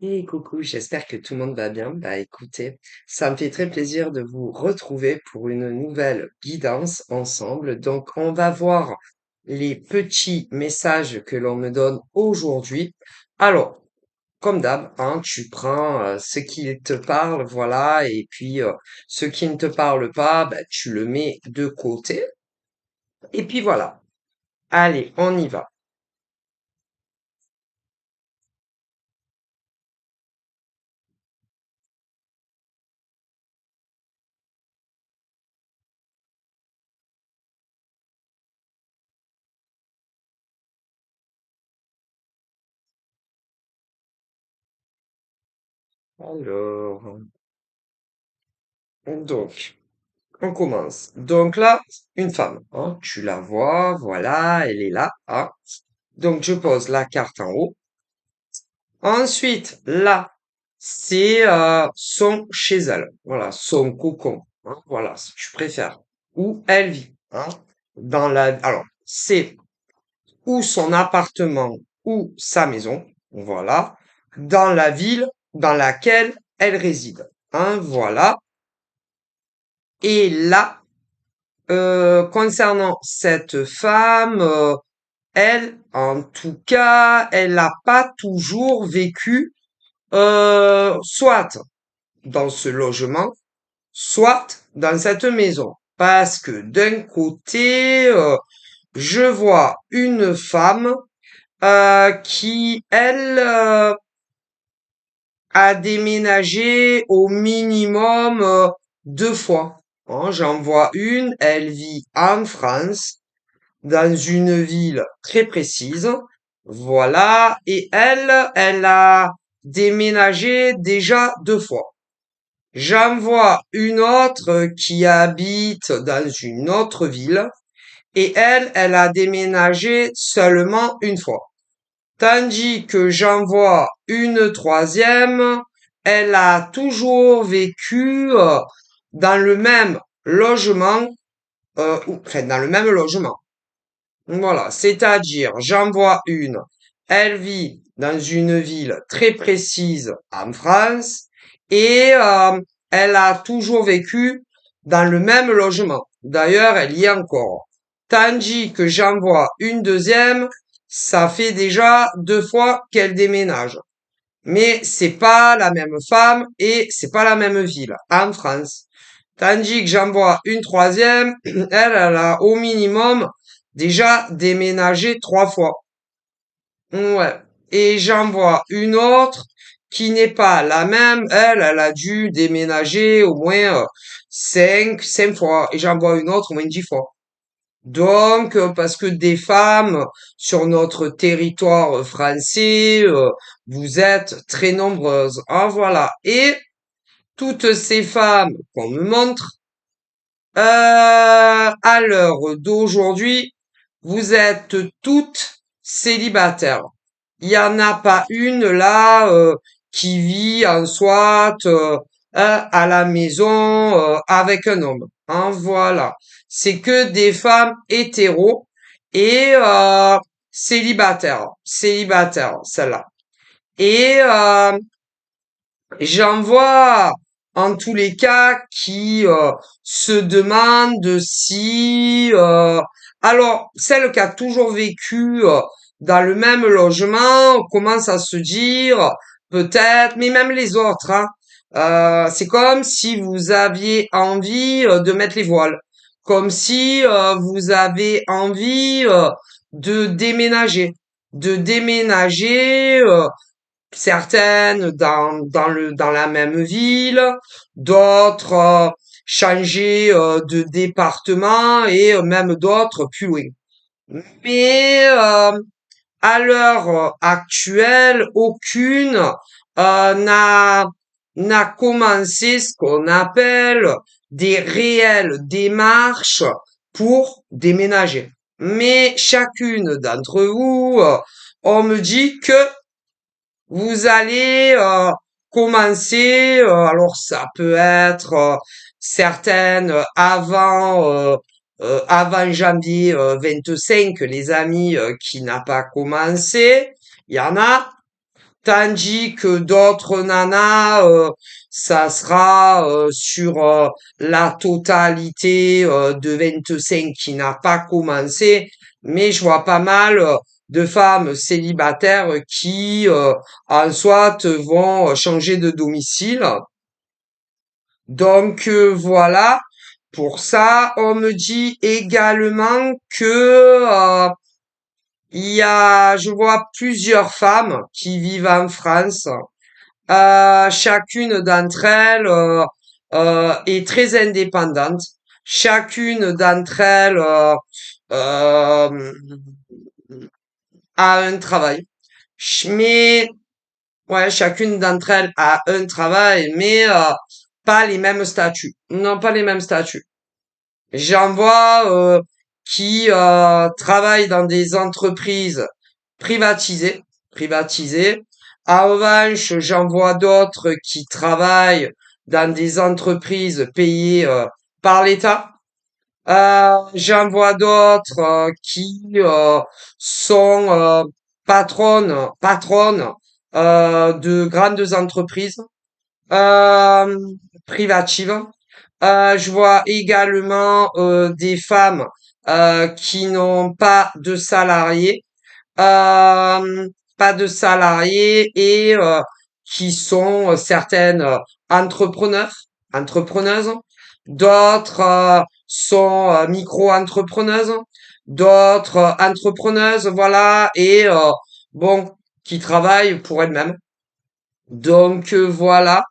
Et coucou, j'espère que tout le monde va bien. Bah écoutez, ça me fait très plaisir de vous retrouver pour une nouvelle guidance ensemble. Donc on va voir les petits messages que l'on me donne aujourd'hui. Alors, comme d'hab, hein, tu prends ce qui te parle, voilà, et puis ce qui ne te parle pas, bah, tu le mets de côté. Et puis voilà. Allez, on y va. Alors, donc. On commence. Donc là, une femme, hein, tu la vois, voilà, elle est là, hein. Donc je pose la carte en haut. Ensuite, là, c'est son chez elle, voilà, son cocon, hein, voilà, si tu préfères, où elle vit, hein. Alors, c'est ou son appartement ou sa maison, voilà, dans la ville dans laquelle elle réside, hein, voilà. Et là, concernant cette femme, elle, en tout cas, elle n'a pas toujours vécu, soit dans ce logement, soit dans cette maison. Parce que d'un côté, je vois une femme qui, elle, a déménagé au minimum 2 fois. Hein, j'en vois une, elle vit en France dans une ville très précise. Voilà. Et elle a déménagé déjà 2 fois. J'en vois une autre qui habite dans une autre ville et elle a déménagé seulement une fois. Tandis que j'en vois une troisième, elle a toujours vécu dans le même logement, enfin dans le même logement. Voilà, c'est-à-dire, j'en vois une. Elle vit dans une ville très précise en France et elle a toujours vécu dans le même logement. D'ailleurs, elle y est encore. Tandis que j'en vois une deuxième, ça fait déjà 2 fois qu'elle déménage. Mais c'est pas la même femme et c'est pas la même ville en France. Tandis que j'en vois une troisième, elle a au minimum déjà déménagé 3 fois. Ouais. Et j'en vois une autre qui n'est pas la même. Elle a dû déménager au moins 5 fois. Et j'en vois une autre au moins 10 fois. Donc, parce que des femmes sur notre territoire français, vous êtes très nombreuses. Ah, voilà. Et toutes ces femmes qu'on me montre, à l'heure d'aujourd'hui, vous êtes toutes célibataires. Il y en a pas une là qui vit en soit à la maison avec un homme. Hein, voilà. C'est que des femmes hétéros et célibataires. Célibataires, celle-là. Et j'en vois en tous les cas qui se demandent si alors celle qui a toujours vécu dans le même logement commence à se dire peut-être, mais même les autres, hein, c'est comme si vous aviez envie de mettre les voiles, comme si vous avez envie de déménager. Certaines dans la même ville, d'autres changer de département et même d'autres plus loin. Mais à l'heure actuelle, aucune n'a commencé ce qu'on appelle des réelles démarches pour déménager. Mais chacune d'entre vous, on me dit que vous allez commencer, alors ça peut être certaines avant janvier 25, les amis qui n'a pas commencé, il y en a. Tandis que d'autres nanas, ça sera sur la totalité de 25 qui n'a pas commencé. Mais je vois pas mal de femmes célibataires qui, en soit, vont changer de domicile. Donc voilà. Pour ça, on me dit également que je vois plusieurs femmes qui vivent en France. Chacune d'entre elles est très indépendante. Chacune d'entre elles euh, a un travail. Mais ouais, chacune d'entre elles a un travail, mais pas les mêmes statuts. Non, pas les mêmes statuts. J'en vois qui travaillent dans des entreprises privatisées, privatisées. En revanche, j'en vois d'autres qui travaillent dans des entreprises payées par l'État. J'en vois d'autres qui sont patronnes de grandes entreprises euh, privatives. Je vois également des femmes qui n'ont pas de salariés, euh, pas de salariés et qui sont certaines entrepreneuses. D'autres sont micro-entrepreneuses, d'autres entrepreneuses, voilà, et bon, qui travaillent pour elles-mêmes. Donc voilà.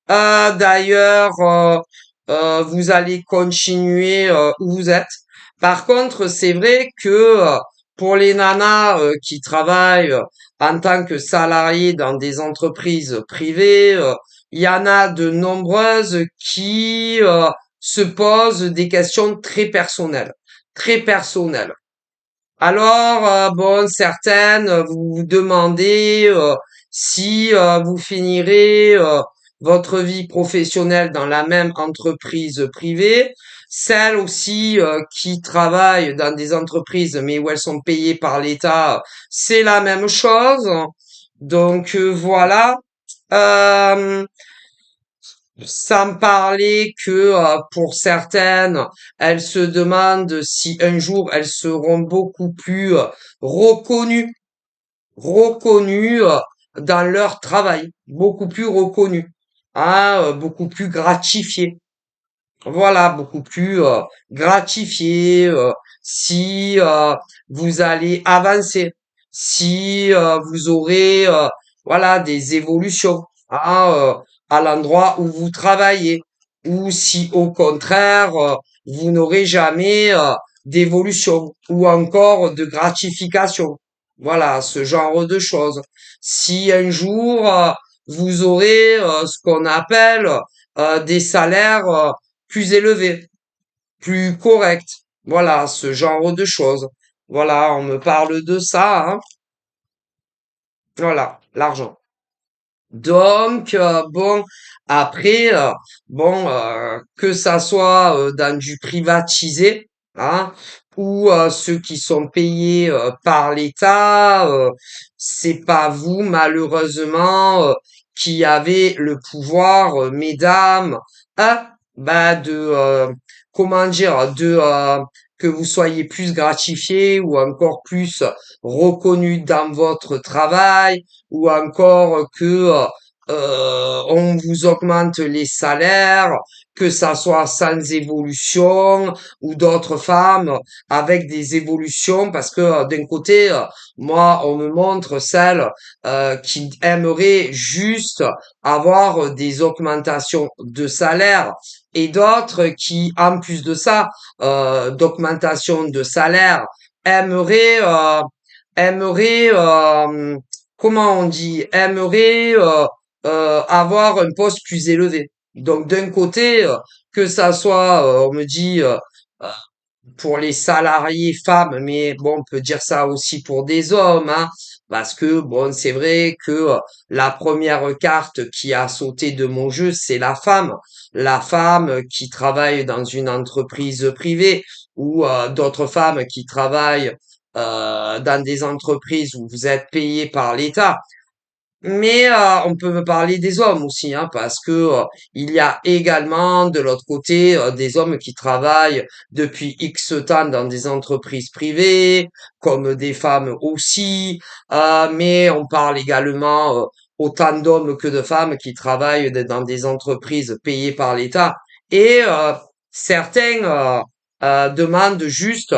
D'ailleurs, vous allez continuer où vous êtes. Par contre, c'est vrai que pour les nanas qui travaillent en tant que salariés dans des entreprises privées, il y en a de nombreuses qui se posent des questions très personnelles. Très personnelles. Alors, bon, certaines, vous vous demandez si vous finirez votre vie professionnelle dans la même entreprise privée. Celles aussi qui travaillent dans des entreprises, mais où elles sont payées par l'État, c'est la même chose. Donc voilà. Euh, Sans parler que pour certaines, elles se demandent si un jour elles seront beaucoup plus reconnues, reconnues dans leur travail, beaucoup plus reconnues, hein, beaucoup plus gratifiées. Voilà, beaucoup plus gratifiées si vous allez avancer, si vous aurez voilà des évolutions hein, à l'endroit où vous travaillez, ou si au contraire vous n'aurez jamais d'évolution ou encore de gratification. Voilà, ce genre de choses. Si un jour vous aurez ce qu'on appelle des salaires plus élevé, plus correct. Voilà, ce genre de choses. Voilà, on me parle de ça, hein. Voilà, l'argent. Donc, bon, après, bon, que ça soit dans du privatisé, hein, ou ceux qui sont payés par l'État, c'est pas vous, malheureusement, qui avez le pouvoir, mesdames, hein, bah, comment dire, que vous soyez plus gratifiés ou encore plus reconnus dans votre travail ou encore que on vous augmente les salaires, que ça soit sans évolution ou d'autres femmes avec des évolutions parce que d'un côté, moi, on me montre celles qui aimeraient juste avoir des augmentations de salaire et d'autres qui, en plus de ça, d'augmentation de salaire, aimeraient aimeraient comment on dit, aimerait avoir un poste plus élevé. Donc d'un côté, que ça soit, on me dit, euh, pour les salariés femmes, mais bon, on peut dire ça aussi pour des hommes, hein, parce que bon, c'est vrai que la première carte qui a sauté de mon jeu, c'est la femme qui travaille dans une entreprise privée ou d'autres femmes qui travaillent dans des entreprises où vous êtes payé par l'État. Mais on peut parler des hommes aussi, hein, parce que il y a également de l'autre côté des hommes qui travaillent depuis X temps dans des entreprises privées, comme des femmes aussi. Mais on parle également autant d'hommes que de femmes qui travaillent dans des entreprises payées par l'État. Et certains demandent juste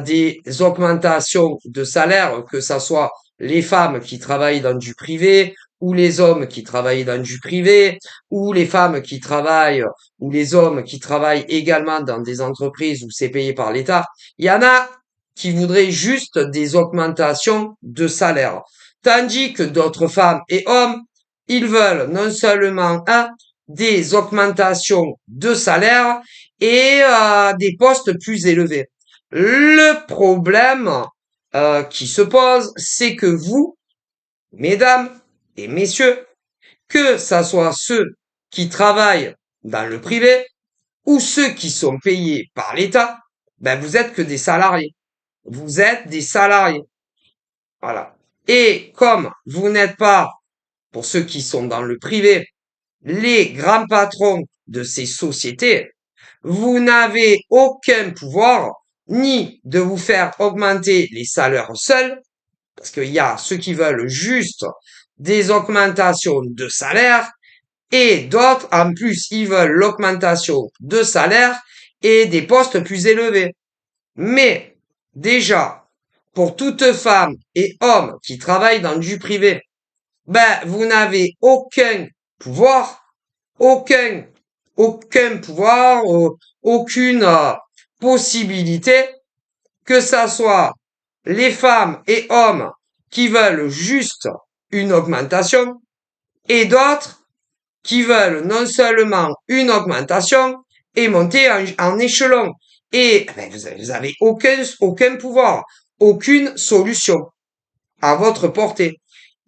des augmentations de salaire, que ça soit les femmes qui travaillent dans du privé, ou les hommes qui travaillent dans du privé, ou les femmes qui travaillent, ou les hommes qui travaillent également dans des entreprises où c'est payé par l'État. Il y en a qui voudraient juste des augmentations de salaire. Tandis que d'autres femmes et hommes, ils veulent non seulement des augmentations de salaire et des postes plus élevés. Le problème qui se pose, c'est que vous, mesdames et messieurs, que ça soit ceux qui travaillent dans le privé ou ceux qui sont payés par l'État, ben vous êtes que des salariés. Vous êtes des salariés. Voilà. Et comme vous n'êtes pas, pour ceux qui sont dans le privé, les grands patrons de ces sociétés, vous n'avez aucun pouvoir ni de vous faire augmenter les salaires seuls, parce qu'il y a ceux qui veulent juste des augmentations de salaire et d'autres, en plus, ils veulent l'augmentation de salaire et des postes plus élevés. Mais déjà, pour toute femme et homme qui travaillent dans du privé, ben, vous n'avez pouvoir, aucun, aucun pouvoir, aucune possibilité, que ça soit les femmes et hommes qui veulent juste une augmentation et d'autres qui veulent non seulement une augmentation et monter en échelon. Et ben, vous avez aucun pouvoir, aucune solution à votre portée.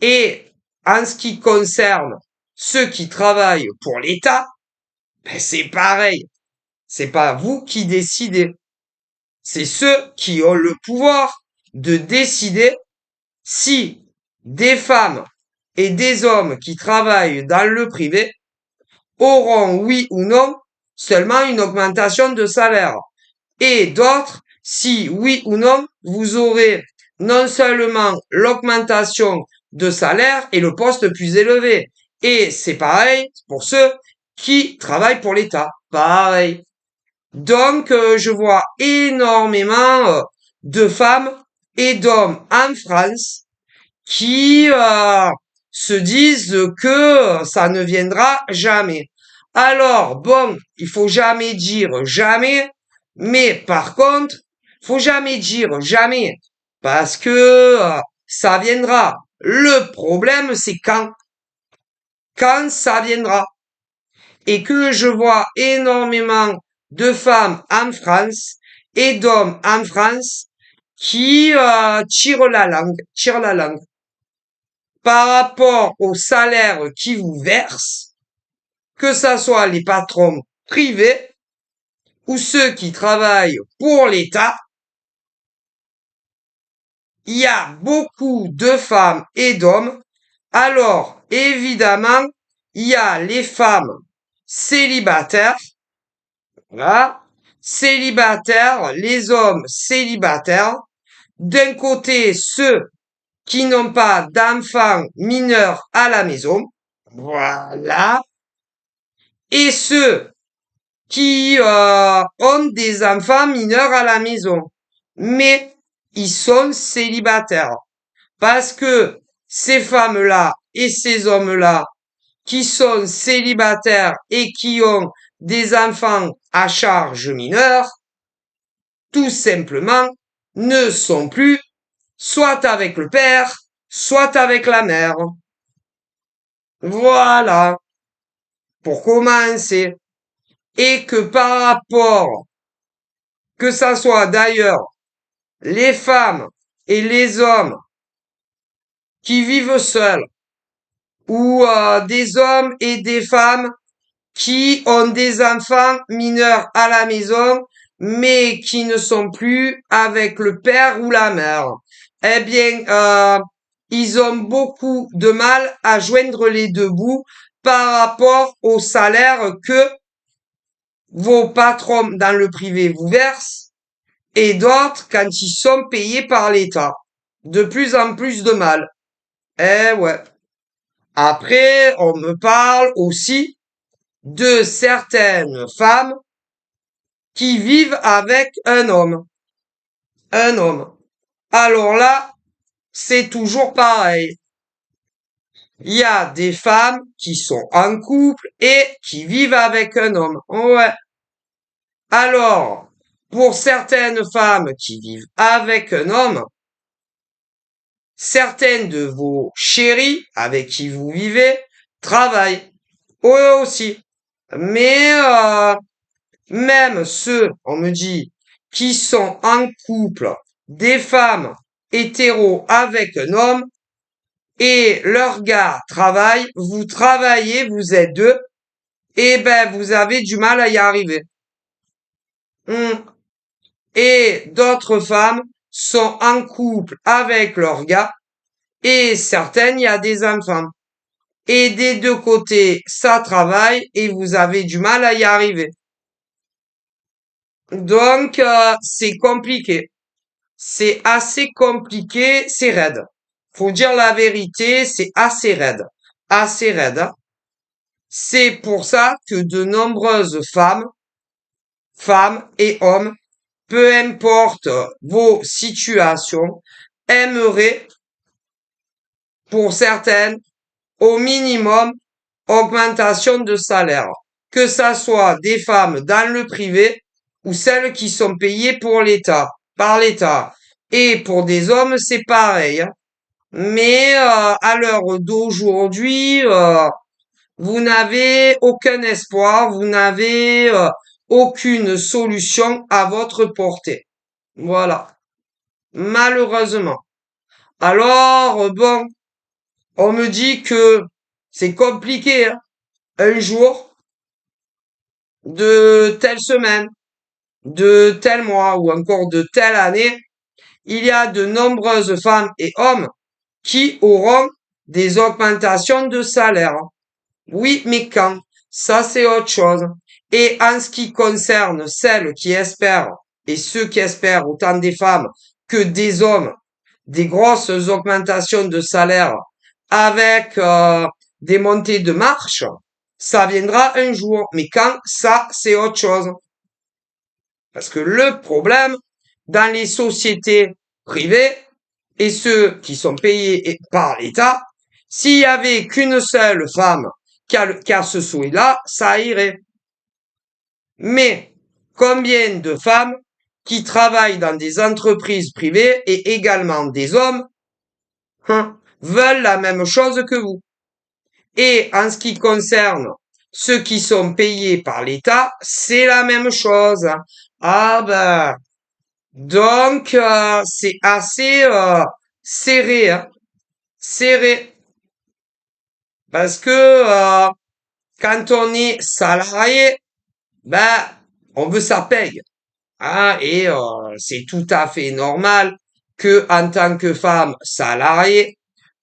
Et en ce qui concerne ceux qui travaillent pour l'État, ben, c'est pareil. C'est pas vous qui décidez. C'est ceux qui ont le pouvoir de décider si des femmes et des hommes qui travaillent dans le privé auront, oui ou non, seulement une augmentation de salaire. Et d'autres, si oui ou non, vous aurez non seulement l'augmentation de salaire et le poste plus élevé. Et c'est pareil pour ceux qui travaillent pour l'État. Pareil. Donc, je vois énormément de femmes et d'hommes en France qui se disent que ça ne viendra jamais. Alors, bon, il faut jamais dire jamais, mais par contre, faut jamais dire jamais, parce que ça viendra. Le problème, c'est quand ça viendra. Et que je vois énormément de femmes en France et d'hommes en France qui tirent la langue par rapport au salaire qu'ils vous versent, que ça soit les patrons privés ou ceux qui travaillent pour l'État. Il y a beaucoup de femmes et d'hommes. Alors, évidemment, il y a les femmes célibataires, voilà, célibataires, les hommes célibataires. D'un côté, ceux qui n'ont pas d'enfants mineurs à la maison, voilà, et ceux qui ont des enfants mineurs à la maison, mais ils sont célibataires. Parce que ces femmes-là et ces hommes-là qui sont célibataires et qui ont des enfants à charge mineurs, tout simplement, ne sont plus soit avec le père, soit avec la mère. Voilà, pour commencer. Et que par rapport, que ça soit d'ailleurs les femmes et les hommes qui vivent seuls, ou des hommes et des femmes qui ont des enfants mineurs à la maison, mais qui ne sont plus avec le père ou la mère. Eh bien, ils ont beaucoup de mal à joindre les deux bouts par rapport au salaire que vos patrons dans le privé vous versent et d'autres quand ils sont payés par l'État. De plus en plus de mal. Eh ouais. Après, on me parle aussi de certaines femmes qui vivent avec un homme. Un homme. Alors là, c'est toujours pareil. Il y a des femmes qui sont en couple et qui vivent avec un homme. Ouais. Alors, pour certaines femmes qui vivent avec un homme, certaines de vos chéris avec qui vous vivez travaillent. Eux aussi. Mais même ceux, on me dit, qui sont en couple, des femmes hétéros avec un homme, et leur gars travaille, vous travaillez, vous êtes deux, et ben vous avez du mal à y arriver. Et d'autres femmes sont en couple avec leur gars, et certaines, il y a des enfants. Et des deux côtés, ça travaille, et vous avez du mal à y arriver. Donc, c'est compliqué. C'est assez compliqué, c'est raide. Faut dire la vérité, c'est assez raide. Assez raide, hein. C'est pour ça que de nombreuses femmes et hommes, peu importe vos situations, aimeraient, pour certaines, au minimum, augmentation de salaire. Que ça soit des femmes dans le privé ou celles qui sont payées pour l'État, par l'État. Et pour des hommes, c'est pareil, hein. Mais à l'heure d'aujourd'hui, vous n'avez aucun espoir, vous n'avez aucune solution à votre portée. Voilà. Malheureusement. Alors, bon, on me dit que c'est compliqué, hein. Un jour, de telle semaine, de tel mois ou encore de telle année, il y a de nombreuses femmes et hommes qui auront des augmentations de salaire. Oui, mais quand? Ça, c'est autre chose. Et en ce qui concerne celles qui espèrent, et ceux qui espèrent, autant des femmes que des hommes, des grosses augmentations de salaire avec des montées de marche, ça viendra un jour. Mais quand? Ça, c'est autre chose. Parce que le problème, dans les sociétés privées et ceux qui sont payés par l'État, s'il y avait qu'une seule femme qui a ce souhait-là, ça irait. Mais combien de femmes qui travaillent dans des entreprises privées et également des hommes veulent la même chose que vous? Et en ce qui concerne ceux qui sont payés par l'État, c'est la même chose. Ah ben, donc c'est assez serré, hein, serré. Parce que quand on est salarié, ben on veut sa paye, hein, et c'est tout à fait normal que en tant que femme salariée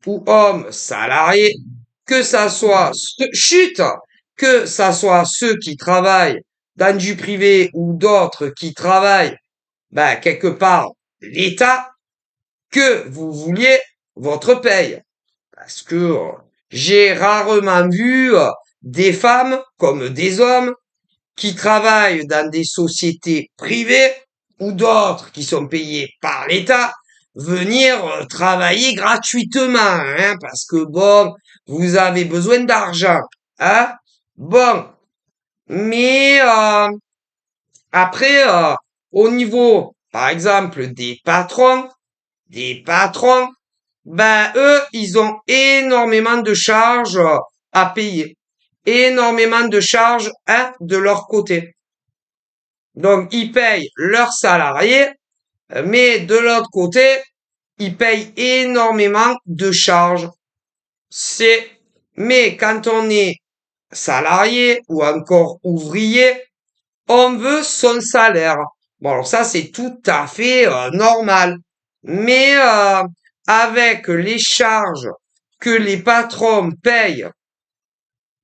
ou homme salarié, que ça soit chut, que ça soit ceux qui travaillent dans du privé ou d'autres qui travaillent ben quelque part l'État, que vous vouliez votre paye. Parce que j'ai rarement vu des femmes comme des hommes qui travaillent dans des sociétés privées ou d'autres qui sont payés par l'État venir travailler gratuitement, hein, parce que bon, vous avez besoin d'argent, hein. Bon, mais après, au niveau, par exemple, des patrons, ben eux, ils ont énormément de charges à payer, énormément de charges, hein, de leur côté. Donc, ils payent leurs salariés, mais de l'autre côté, ils payent énormément de charges. Mais quand on est salarié ou encore ouvrier, on veut son salaire. Bon, alors ça, c'est tout à fait normal. Mais avec les charges que les patrons payent,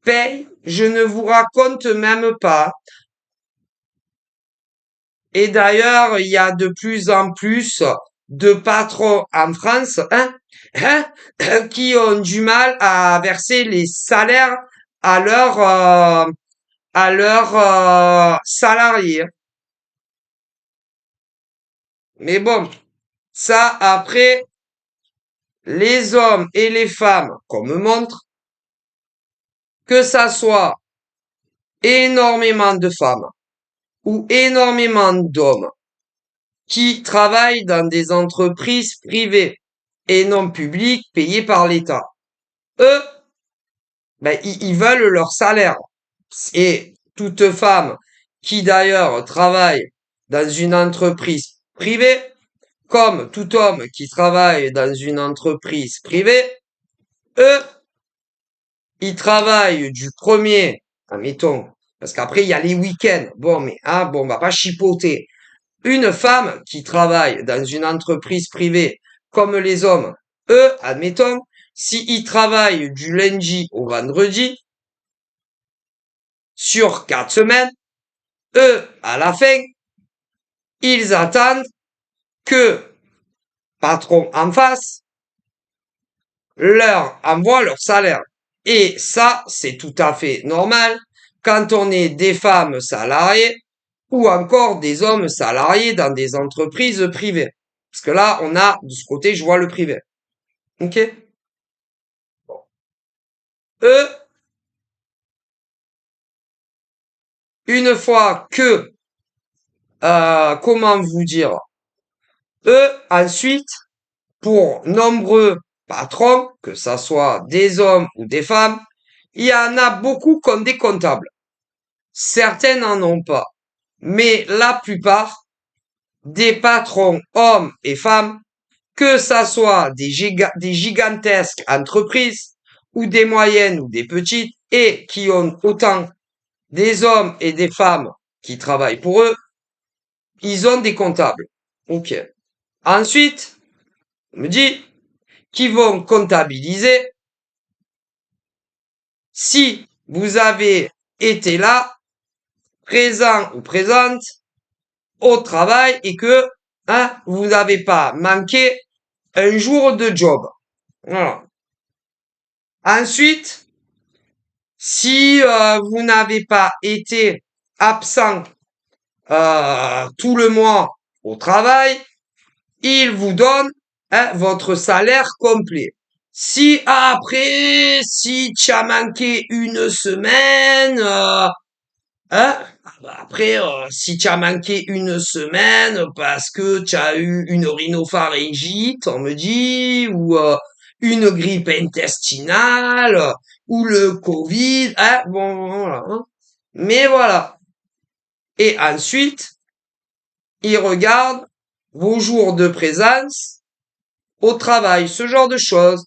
je ne vous raconte même pas. Et d'ailleurs, il y a de plus en plus de patrons en France, hein, qui ont du mal à verser les salaires à leurs salariés. Mais bon, ça après, les hommes et les femmes, qu'on me montre, que ça soit énormément de femmes ou énormément d'hommes qui travaillent dans des entreprises privées et non publiques payées par l'État. Eux, ben, ils veulent leur salaire. Et toute femme qui d'ailleurs travaille dans une entreprise privée, comme tout homme qui travaille dans une entreprise privée, eux, ils travaillent du premier, admettons, parce qu'après il y a les week-ends. Bon, mais bon, on va pas chipoter. Une femme qui travaille dans une entreprise privée comme les hommes, eux, admettons, s'ils travaillent du lundi au vendredi sur 4 semaines, eux, à la fin, ils attendent que patron en face leur envoie leur salaire. Et ça, c'est tout à fait normal quand on est des femmes salariées ou encore des hommes salariés dans des entreprises privées. Parce que là, on a, de ce côté, je vois le privé. Ok? Bon. Eux, une fois que, comment vous dire, eux, ensuite, pour nombreux patrons, que ça soit des hommes ou des femmes, il y en a beaucoup comme des comptables. Certains n'en ont pas. Mais la plupart des patrons, hommes et femmes, que ça soit des gigantesques entreprises ou des moyennes ou des petites, et qui ont autant des hommes et des femmes qui travaillent pour eux, ils ont des comptables. Ok. Ensuite, on me dit qu'ils vont comptabiliser si vous avez été là, présent ou présente, au travail et que vous n'avez pas manqué un jour de job. Voilà. Ensuite, si vous n'avez pas été absent tout le mois au travail, il vous donne votre salaire complet. Si après, si tu as manqué une semaine, après, si tu as manqué une semaine parce que tu as eu une rhinopharyngite, on me dit, ou une grippe intestinale, ou le Covid, bon, voilà. Mais voilà. Et ensuite, ils regardent vos jours de présence au travail, ce genre de choses.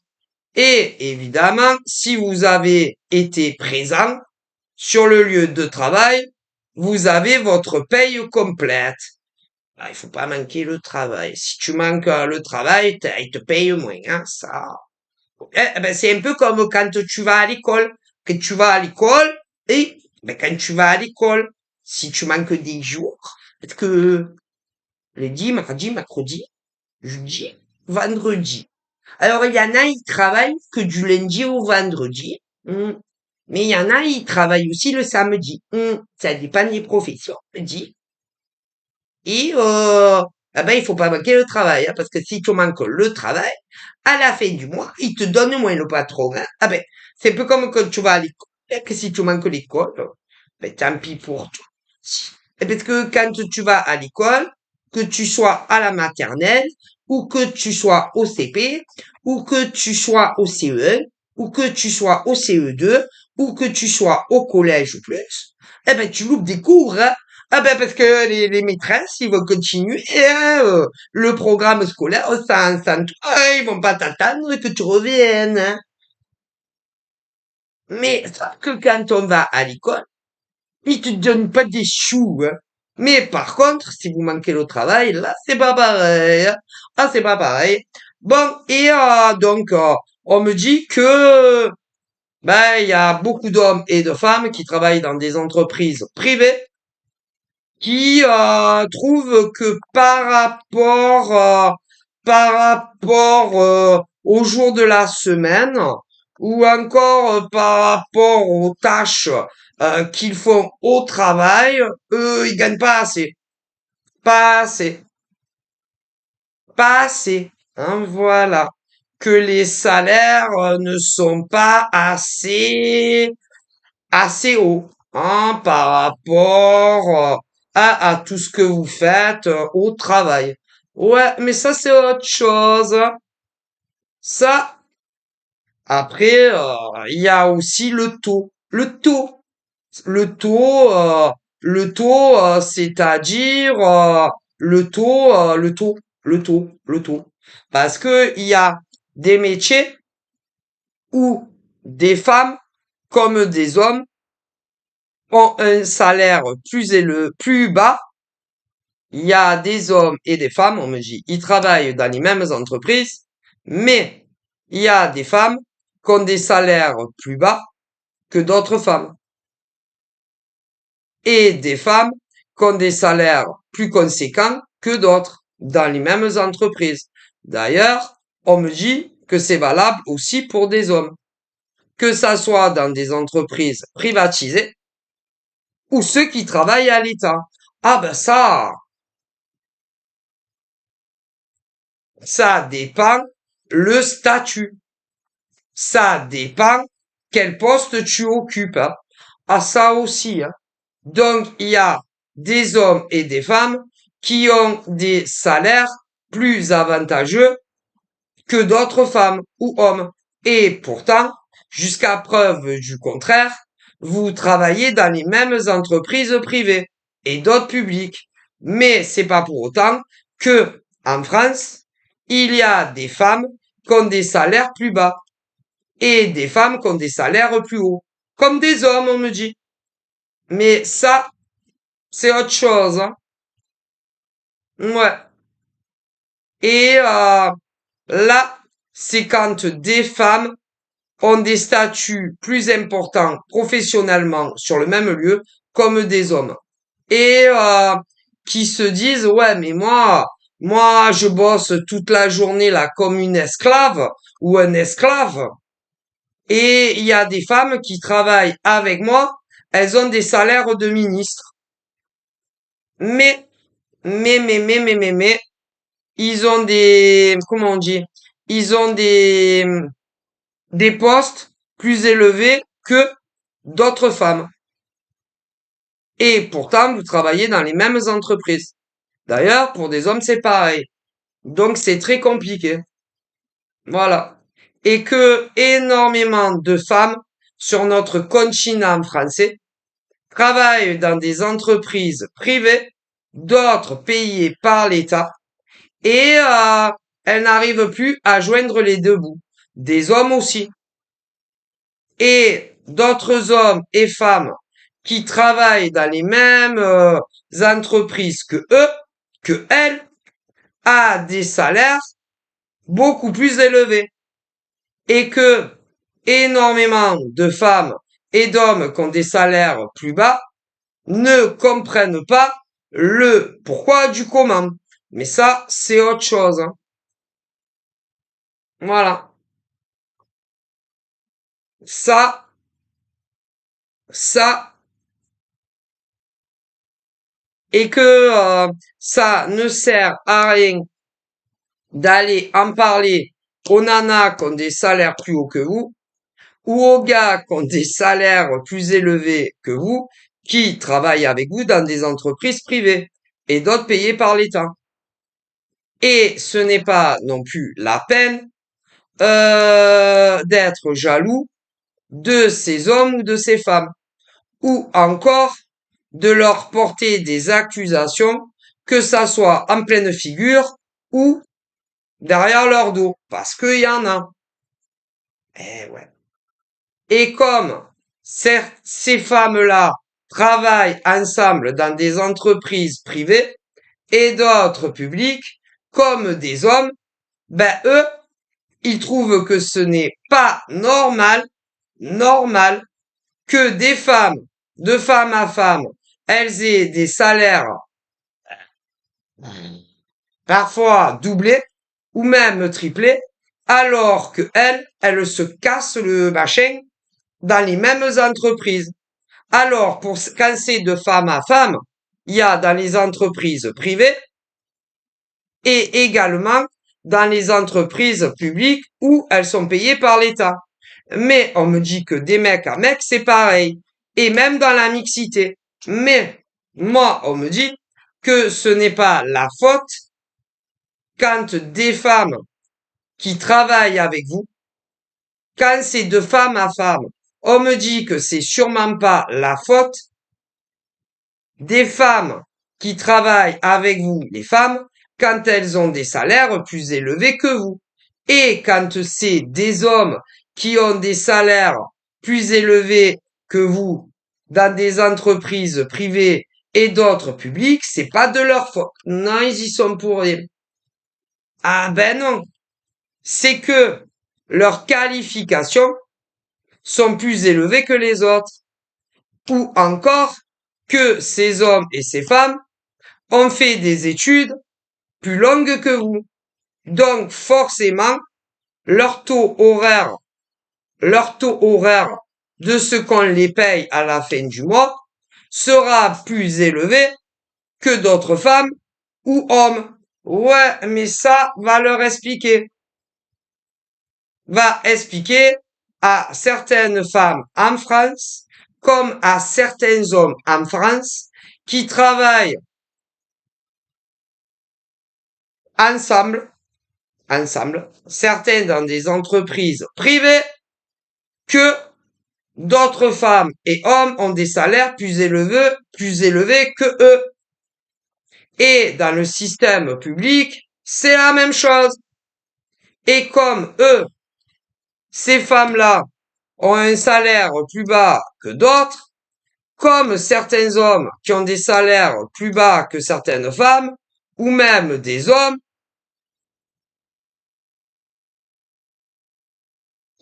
Et évidemment, si vous avez été présent sur le lieu de travail, vous avez votre paye complète. Il faut pas manquer le travail. Si tu manques le travail, ils te payent moins, hein, ça. Ben, c'est un peu comme quand tu vas à l'école. Quand tu vas à l'école, et ben, quand tu vas à l'école, si tu manques des jours, parce que lundi, mardi, mercredi, jeudi, vendredi. Alors, il y en a, ils travaillent que du lundi au vendredi. Mais il y en a, ils travaillent aussi le samedi. Ça dépend des professions, je dis. Et il faut pas manquer le travail, hein, parce que si tu manques le travail, à la fin du mois, il te donne moins le patron. Hein. C'est un peu comme quand tu vas à l'école, hein, que si tu manques l'école, tant pis pour toi. Parce que quand tu vas à l'école, que tu sois à la maternelle, ou que tu sois au CP, ou que tu sois au CE1, ou que tu sois au CE2, ou que tu sois au collège ou plus, tu loupes des cours, hein. Parce que les maîtresses, ils vont continuer, le programme scolaire, sans toi, ils vont pas t'attendre que tu reviennes, hein. Mais, sauf que quand on va à l'école, ils te donnent pas des choux, hein. Mais par contre, si vous manquez le travail, là, c'est pas pareil, hein. C'est pas pareil. Bon, et on me dit que ben il y a beaucoup d'hommes et de femmes qui travaillent dans des entreprises privées qui trouvent que par rapport au jour de la semaine ou encore par rapport aux tâches qu'ils font au travail, eux ils gagnent pas assez, pas assez, pas assez. Hein, voilà, que les salaires ne sont pas assez haut, hein, par rapport à tout ce que vous faites au travail. Ouais, mais ça c'est autre chose. Ça, après, il y a aussi le taux. Le taux, c'est-à-dire le taux. Parce que il y a des métiers où des femmes comme des hommes ont un salaire plus bas. Il y a des hommes et des femmes, on me dit, ils travaillent dans les mêmes entreprises, mais il y a des femmes qui ont des salaires plus bas que d'autres femmes et des femmes qui ont des salaires plus conséquents que d'autres dans les mêmes entreprises. D'ailleurs, on me dit que c'est valable aussi pour des hommes, que ça soit dans des entreprises privatisées ou ceux qui travaillent à l'État. Ah ben ça dépend le statut. Ça dépend quel poste tu occupes. Hein. Ah, ça aussi. Hein. Donc, il y a des hommes et des femmes qui ont des salaires plus avantageux que d'autres femmes ou hommes. Et pourtant, jusqu'à preuve du contraire, vous travaillez dans les mêmes entreprises privées et d'autres publiques. Mais c'est pas pour autant que, en France, il y a des femmes qui ont des salaires plus bas et des femmes qui ont des salaires plus hauts. Comme des hommes, on me dit. Mais ça, c'est autre chose. Hein. Ouais. Et là, c'est quand des femmes ont des statuts plus importants professionnellement sur le même lieu, comme des hommes. Et qui se disent, ouais, mais moi, je bosse toute la journée là comme une esclave ou un esclave. Et il y a des femmes qui travaillent avec moi, elles ont des salaires de ministres. Mais, mais, ils ont comment on dit, ils ont des postes plus élevés que d'autres femmes. Et pourtant, vous travaillez dans les mêmes entreprises. D'ailleurs, pour des hommes, c'est pareil. Donc, c'est très compliqué. Voilà. Et que énormément de femmes sur notre continent français travaillent dans des entreprises privées, d'autres payées par l'État, et elles n'arrivent plus à joindre les deux bouts. Des hommes aussi. Et d'autres hommes et femmes qui travaillent dans les mêmes entreprises que eux, que elles, à des salaires beaucoup plus élevés. Et que énormément de femmes et d'hommes qui ont des salaires plus bas ne comprennent pas le pourquoi du comment. Mais ça, c'est autre chose. Hein. Voilà. Ça, ça, et que ça ne sert à rien d'aller en parler aux nanas qui ont des salaires plus hauts que vous, ou aux gars qui ont des salaires plus élevés que vous, qui travaillent avec vous dans des entreprises privées et d'autres payées par l'État. Et ce n'est pas non plus la peine d'être jaloux de ces hommes ou de ces femmes, ou encore de leur porter des accusations, que ça soit en pleine figure ou derrière leur dos, parce qu'il y en a. Eh ouais. Et comme ces femmes-là travaillent ensemble dans des entreprises privées et d'autres publiques, comme des hommes, Ben eux, ils trouvent que ce n'est pas normal que des femmes, de femme à femme, elles aient des salaires parfois doublés ou même triplés, alors que elles se cassent le machin dans les mêmes entreprises. Alors, quand c'est de femme à femme, il y a dans les entreprises privées et également dans les entreprises publiques où elles sont payées par l'État. Mais on me dit que des mecs à mecs, c'est pareil. Et même dans la mixité. Mais moi, on me dit que ce n'est pas la faute quand des femmes qui travaillent avec vous, quand c'est de femme à femme, on me dit que c'est sûrement pas la faute des femmes qui travaillent avec vous, les femmes, quand elles ont des salaires plus élevés que vous. Et quand c'est des hommes qui ont des salaires plus élevés que vous dans des entreprises privées et d'autres publiques, c'est pas de leur faute. Non, ils y sont pour rien. Ah ben non. C'est que leurs qualifications sont plus élevées que les autres. Ou encore que ces hommes et ces femmes ont fait des études plus longues que vous. Donc, forcément, leur taux horaire, leur taux horaire de ce qu'on les paye à la fin du mois sera plus élevé que d'autres femmes ou hommes. Ouais, mais ça va leur expliquer. Va expliquer à certaines femmes en France, comme à certains hommes en France, qui travaillent ensemble certains dans des entreprises privées, que d'autres femmes et hommes ont des salaires plus élevés que eux. Et dans le système public, c'est la même chose. Et comme eux, ces femmes-là, ont un salaire plus bas que d'autres, comme certains hommes qui ont des salaires plus bas que certaines femmes, ou même des hommes,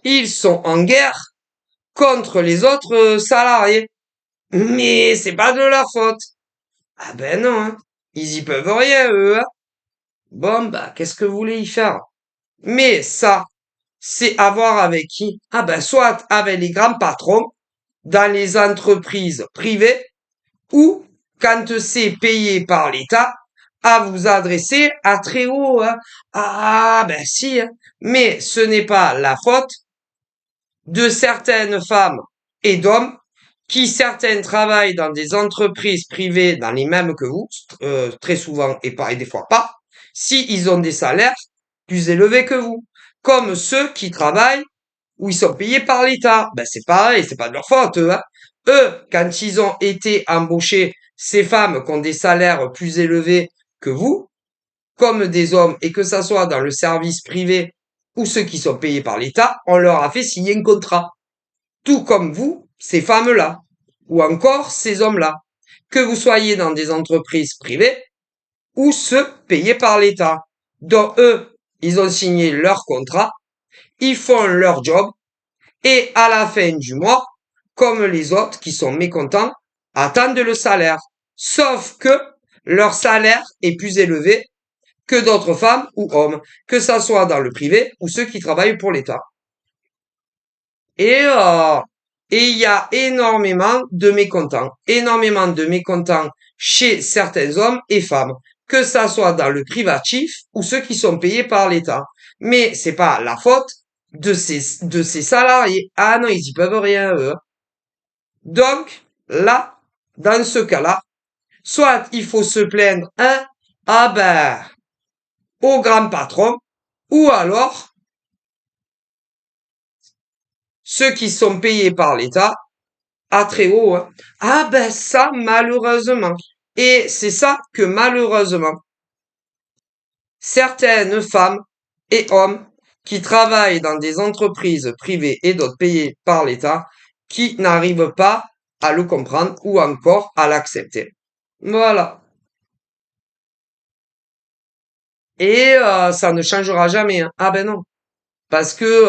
ils sont en guerre contre les autres salariés. Mais c'est pas de leur faute. Ah ben non, hein. Ils y peuvent rien, eux, hein. Bon, bah, qu'est-ce que vous voulez y faire? Mais ça, c'est à voir avec qui? Ah ben, soit avec les grands patrons dans les entreprises privées ou quand c'est payé par l'État à vous adresser à très haut, hein. Ah ben si, hein. Mais ce n'est pas la faute de certaines femmes et d'hommes qui certaines travaillent dans des entreprises privées dans les mêmes que vous, très souvent et des fois pas, si ils ont des salaires plus élevés que vous, comme ceux qui travaillent où ils sont payés par l'État. Ben c'est pareil, c'est pas de leur faute, eux, hein. Eux, quand ils ont été embauchés, ces femmes qui ont des salaires plus élevés que vous, comme des hommes, et que ça soit dans le service privé ou ceux qui sont payés par l'État, on leur a fait signer un contrat. Tout comme vous, ces femmes-là, ou encore ces hommes-là, que vous soyez dans des entreprises privées ou ceux payés par l'État. Donc eux, ils ont signé leur contrat, ils font leur job, et à la fin du mois, comme les autres qui sont mécontents, attendent le salaire. Sauf que leur salaire est plus élevé que d'autres femmes ou hommes, que ça soit dans le privé ou ceux qui travaillent pour l'État. Et euh, et il y a énormément de mécontents chez certains hommes et femmes, que ça soit dans le privatif ou ceux qui sont payés par l'État. Mais c'est pas la faute de ces salariés. Ah non, ils y peuvent rien, eux. Donc, là, dans ce cas-là, soit il faut se plaindre, hein, ah ben, au grand patron, ou alors, ceux qui sont payés par l'État, à très haut, hein. Ah ben ça, malheureusement. Et c'est ça que malheureusement, certaines femmes et hommes qui travaillent dans des entreprises privées et d'autres payées par l'État, qui n'arrivent pas à le comprendre ou encore à l'accepter. Voilà. et ça ne changera jamais, hein. Ah ben non, parce que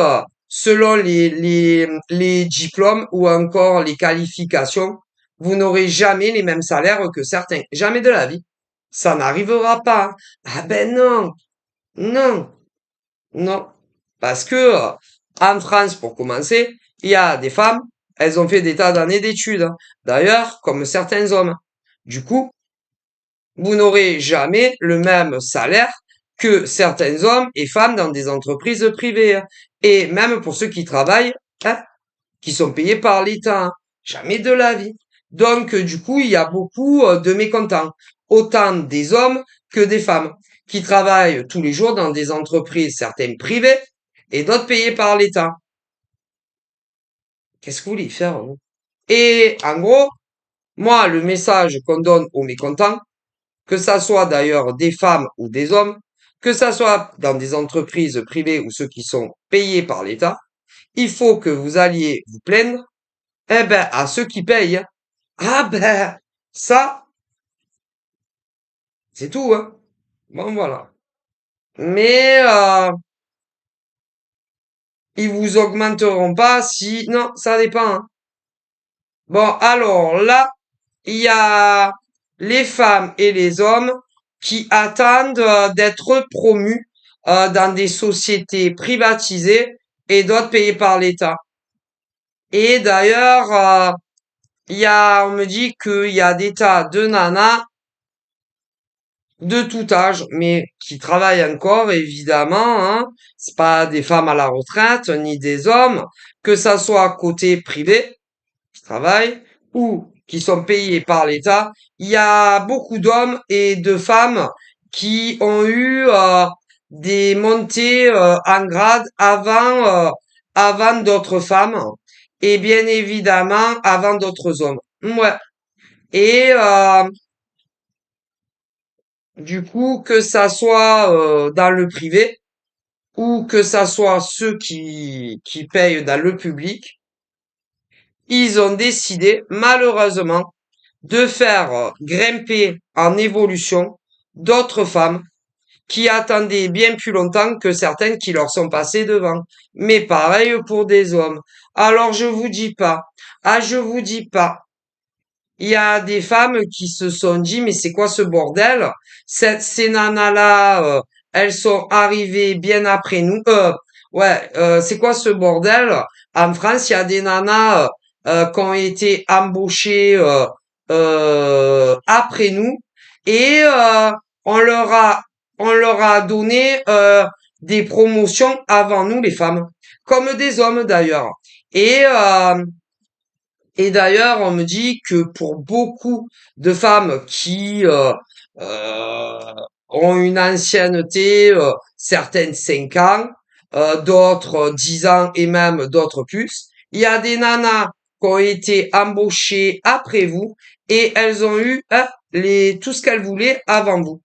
selon les diplômes ou encore les qualifications, vous n'aurez jamais les mêmes salaires que certains. Jamais de la vie. Ça n'arrivera pas, hein. Ah ben non, non, non. Parce que en France, pour commencer, il y a des femmes, elles ont fait des tas d'années d'études, hein. D'ailleurs, comme certains hommes. Du coup, vous n'aurez jamais le même salaire que certains hommes et femmes dans des entreprises privées, hein. Et même pour ceux qui travaillent, hein, qui sont payés par l'État, hein. Jamais de la vie. Donc, du coup, il y a beaucoup de mécontents. Autant des hommes que des femmes qui travaillent tous les jours dans des entreprises, certaines privées et d'autres payées par l'État. Qu'est-ce que vous voulez faire, vous? Et en gros, moi, le message qu'on donne aux mécontents, que ça soit d'ailleurs des femmes ou des hommes, que ça soit dans des entreprises privées ou ceux qui sont payés par l'État, il faut que vous alliez vous plaindre, eh ben, à ceux qui payent, hein. Ah ben, ça, c'est tout, hein. Bon, voilà. Mais ils vous augmenteront pas si... Non, ça dépend, hein. Bon, alors là, il y a les femmes et les hommes qui attendent d'être promus dans des sociétés privatisées et d'autres payées par l'État. Et d'ailleurs, on me dit qu'il y a des tas de nanas de tout âge, mais qui travaillent encore, évidemment, hein. C'est pas des femmes à la retraite, ni des hommes, que ça soit côté privé, qui travaillent, ou qui sont payés par l'État. Il y a beaucoup d'hommes et de femmes qui ont eu des montées en grade avant d'autres femmes, et bien évidemment avant d'autres hommes. Ouais. Et du coup, que ça soit dans le privé ou que ça soit ceux qui payent dans le public, ils ont décidé, malheureusement, de faire grimper en évolution d'autres femmes qui attendaient bien plus longtemps que certaines qui leur sont passées devant. Mais pareil pour des hommes. Alors je vous dis pas, je vous dis pas. Il y a des femmes qui se sont dit, mais c'est quoi ce bordel? Ces nanas-là, elles sont arrivées bien après nous. Ouais, c'est quoi ce bordel? En France, il y a des nanas qui ont été embauchées après nous et on leur a donné des promotions avant nous, les femmes, comme des hommes d'ailleurs. Et et d'ailleurs, on me dit que pour beaucoup de femmes qui euh, ont une ancienneté, certaines 5 ans, d'autres 10 ans et même d'autres plus, il y a des nanas qui ont été embauchées après vous et elles ont eu hein, tout ce qu'elles voulaient avant vous.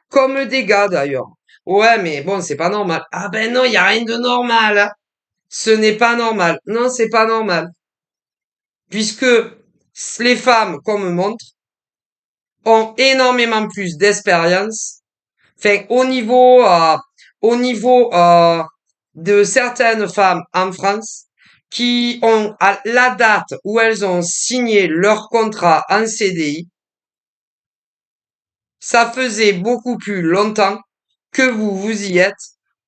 Comme des gars d'ailleurs. Ouais, mais bon, c'est pas normal. Ah ben non, il y a rien de normal, hein. Ce n'est pas normal. Non, c'est pas normal puisque les femmes, qu'on me montre, ont énormément plus d'expérience. Enfin, au niveau de certaines femmes en France qui ont, à la date où elles ont signé leur contrat en CDI, ça faisait beaucoup plus longtemps que vous y êtes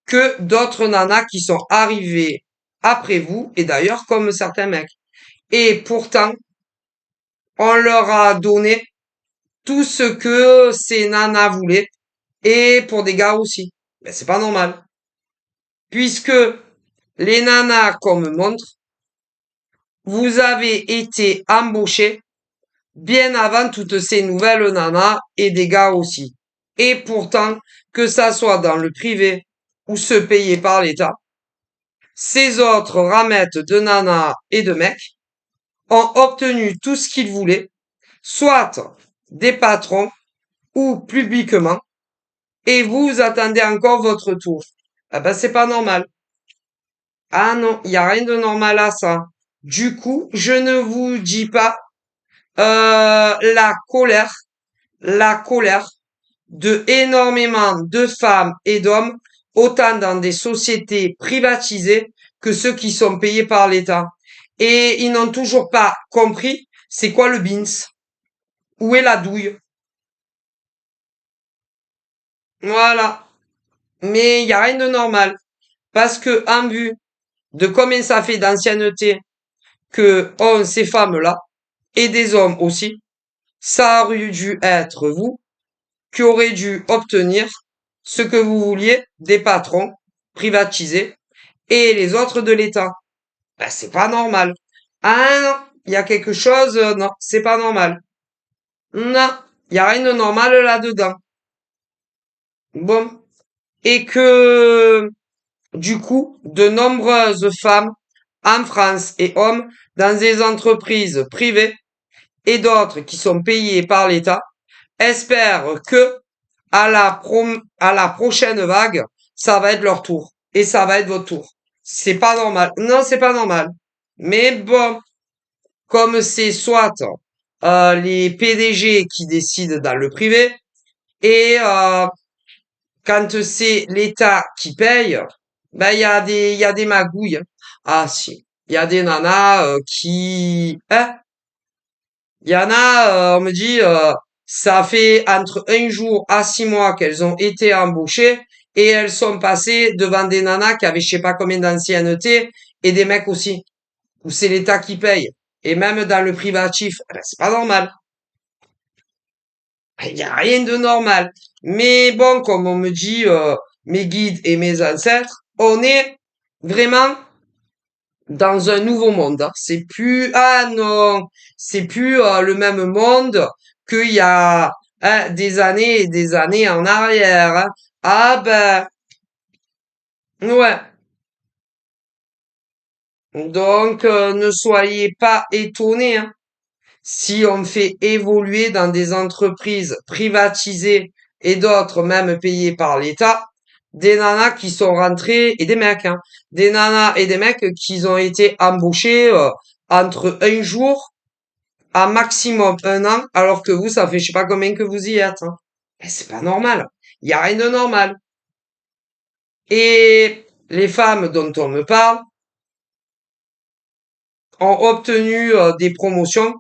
que d'autres nanas qui sont arrivées après vous, et d'ailleurs comme certains mecs. Et pourtant, on leur a donné tout ce que ces nanas voulaient, et pour des gars aussi. Ben, c'est pas normal. Puisque les nanas, comme montre, vous avez été embauchés bien avant toutes ces nouvelles nanas et des gars aussi. Et pourtant, que ça soit dans le privé ou se payer par l'État, ces autres ramettes de nanas et de mecs ont obtenu tout ce qu'ils voulaient, soit des patrons ou publiquement, et vous attendez encore votre tour. Ah ben, c'est pas normal. Ah non, il y a rien de normal à ça. Du coup, je ne vous dis pas la colère de énormément de femmes et d'hommes, autant dans des sociétés privatisées que ceux qui sont payés par l'État. Et ils n'ont toujours pas compris c'est quoi le BINS, où est la douille. Voilà. Mais il n'y a rien de normal. Parce que, en vue de combien ça fait d'ancienneté que ont ces femmes-là, et des hommes aussi, ça aurait dû être vous qui aurez dû obtenir ce que vous vouliez des patrons privatisés et les autres de l'État. Ben, c'est pas normal. Ah non, il y a quelque chose, non, c'est pas normal. Non, il y a rien de normal là-dedans. Bon. Et que, du coup, de nombreuses femmes en France et hommes dans des entreprises privées et d'autres qui sont payés par l'État espèrent que à la prochaine vague, ça va être leur tour et ça va être votre tour. C'est pas normal. Non, c'est pas normal. Mais bon, comme c'est soit les PDG qui décident dans le privé et quand c'est l'État qui paye, ben il y a des magouilles. Ah si, il y a des nanas hein, il y en a, on me dit, ça fait entre 1 jour à 6 mois qu'elles ont été embauchées et elles sont passées devant des nanas qui avaient je sais pas combien d'ancienneté et des mecs aussi, où c'est l'État qui paye. Et même dans le privatif, eh ben, c'est pas normal. Il y a rien de normal. Mais bon, comme on me dit, mes guides et mes ancêtres, on est vraiment dans un nouveau monde, hein. C'est plus, ah non, c'est plus le même monde qu'il y a hein, des années et des années en arrière, hein. Ah ben, ouais. Donc, ne soyez pas étonnés, hein, si on fait évoluer dans des entreprises privatisées et d'autres même payées par l'État, des nanas qui sont rentrées, et des mecs, hein, des nanas et des mecs qui ont été embauchés entre 1 jour à maximum 1 an, alors que vous, ça fait je sais pas combien que vous y êtes. Hein. Ben, c'est pas normal. Il y a rien de normal. Et les femmes dont on me parle ont obtenu des promotions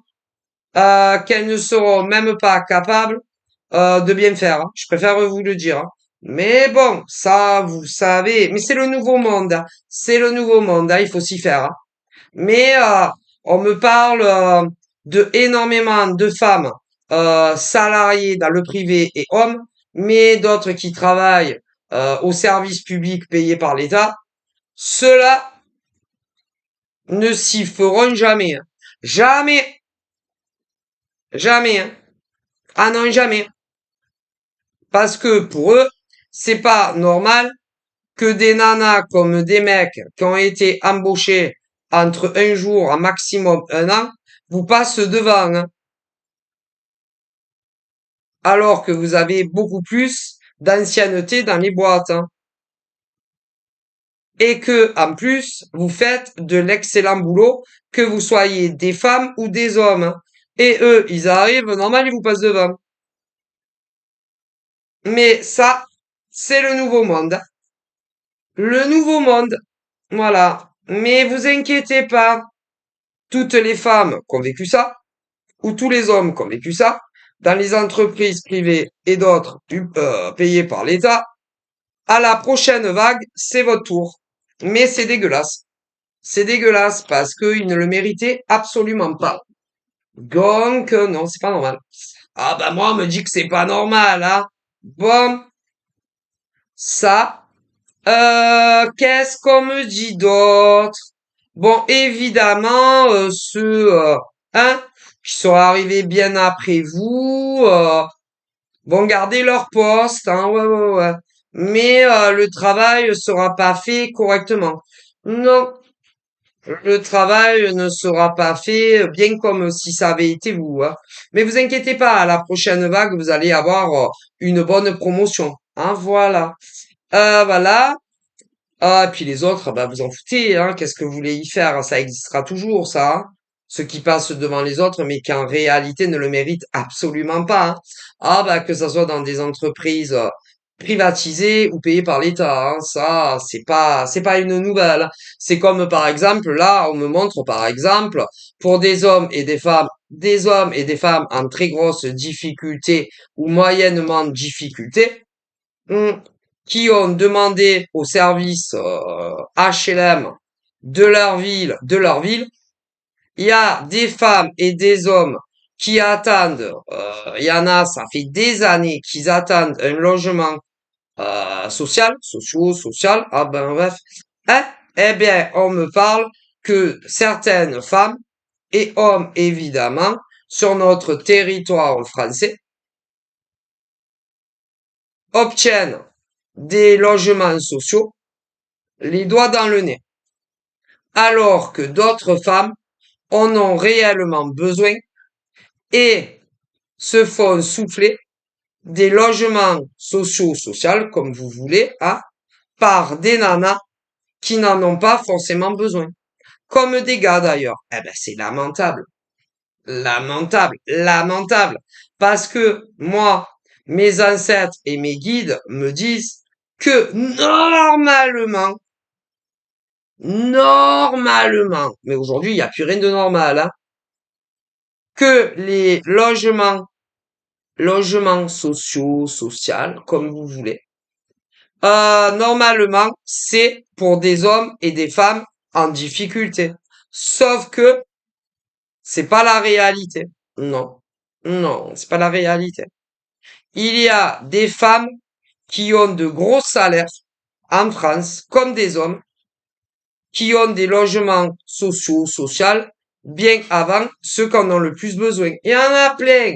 qu'elles ne seront même pas capables de bien faire. Hein. Je préfère vous le dire. Hein. Mais bon, ça, vous savez, mais c'est le nouveau monde. Hein. C'est le nouveau monde. Hein. Il faut s'y faire. Hein. Mais on me parle de énormément de femmes salariées dans le privé et hommes, mais d'autres qui travaillent au service public payé par l'État. Ceux-là ne s'y feront jamais. Hein. Jamais, jamais. Hein. Ah non, jamais. Parce que pour eux, c'est pas normal que des nanas comme des mecs qui ont été embauchés entre 1 jour à maximum 1 an vous passent devant. Hein. Alors que vous avez beaucoup plus d'ancienneté dans les boîtes. Hein. Et que, en plus, vous faites de l'excellent boulot, que vous soyez des femmes ou des hommes. Hein. Et eux, ils arrivent, normal, ils vous passent devant. Mais ça, c'est le nouveau monde. Le nouveau monde. Voilà. Mais vous inquiétez pas. Toutes les femmes qui ont vécu ça, ou tous les hommes qui ont vécu ça, dans les entreprises privées et d'autres payées par l'État, à la prochaine vague, c'est votre tour. Mais c'est dégueulasse. C'est dégueulasse parce qu'ils ne le méritaient absolument pas. Donc, non, c'est pas normal. Ah bah moi, on me dit que c'est pas normal, hein. Bon, ça. Qu'est-ce qu'on me dit d'autre? Bon, évidemment, ceux, hein, qui sont arrivés bien après vous, vont garder leur poste, hein, ouais, ouais, ouais. Mais le travail sera pas fait correctement. Non, le travail ne sera pas fait bien comme si ça avait été vous. Hein. Mais vous inquiétez pas, à la prochaine vague, vous allez avoir une bonne promotion. Hein, voilà. Voilà. Ah, et puis les autres, bah vous en foutez. Hein, qu'est-ce que vous voulez y faire? Ça existera toujours, ça. Hein. ceux qui passent devant les autres, mais qui en réalité ne le méritent absolument pas, hein. Ah bah que ça soit dans des entreprises privatisées ou payées par l'État, hein, ça c'est pas une nouvelle, hein. C'est comme par exemple là, on me montre par exemple pour des hommes et des femmes en très grosse difficulté ou moyennement en difficulté, hum, qui ont demandé au service HLM de leur ville, il y a des femmes et des hommes qui attendent, il y en a, ça fait des années qu'ils attendent un logement social, ah ben bref, hein, eh bien, on me parle que certaines femmes et hommes, évidemment, sur notre territoire français, obtiennent des logements sociaux les doigts dans le nez, alors que d'autres femmes en ont réellement besoin et se font souffler des logements sociaux, comme vous voulez, hein, par des nanas qui n'en ont pas forcément besoin. Comme des gars d'ailleurs. Eh ben, c'est lamentable. Lamentable. Lamentable. Parce que moi, mes ancêtres et mes guides me disent que normalement, mais aujourd'hui, il n'y a plus rien de normal, hein, que les logements social, comme vous voulez, normalement, c'est pour des hommes et des femmes en difficulté. Sauf que c'est pas la réalité. Non. Non, c'est pas la réalité. Il y a des femmes qui ont de gros salaires en France, comme des hommes, qui ont des logements sociaux, bien avant ceux qui en ont le plus besoin. Il y en a plein.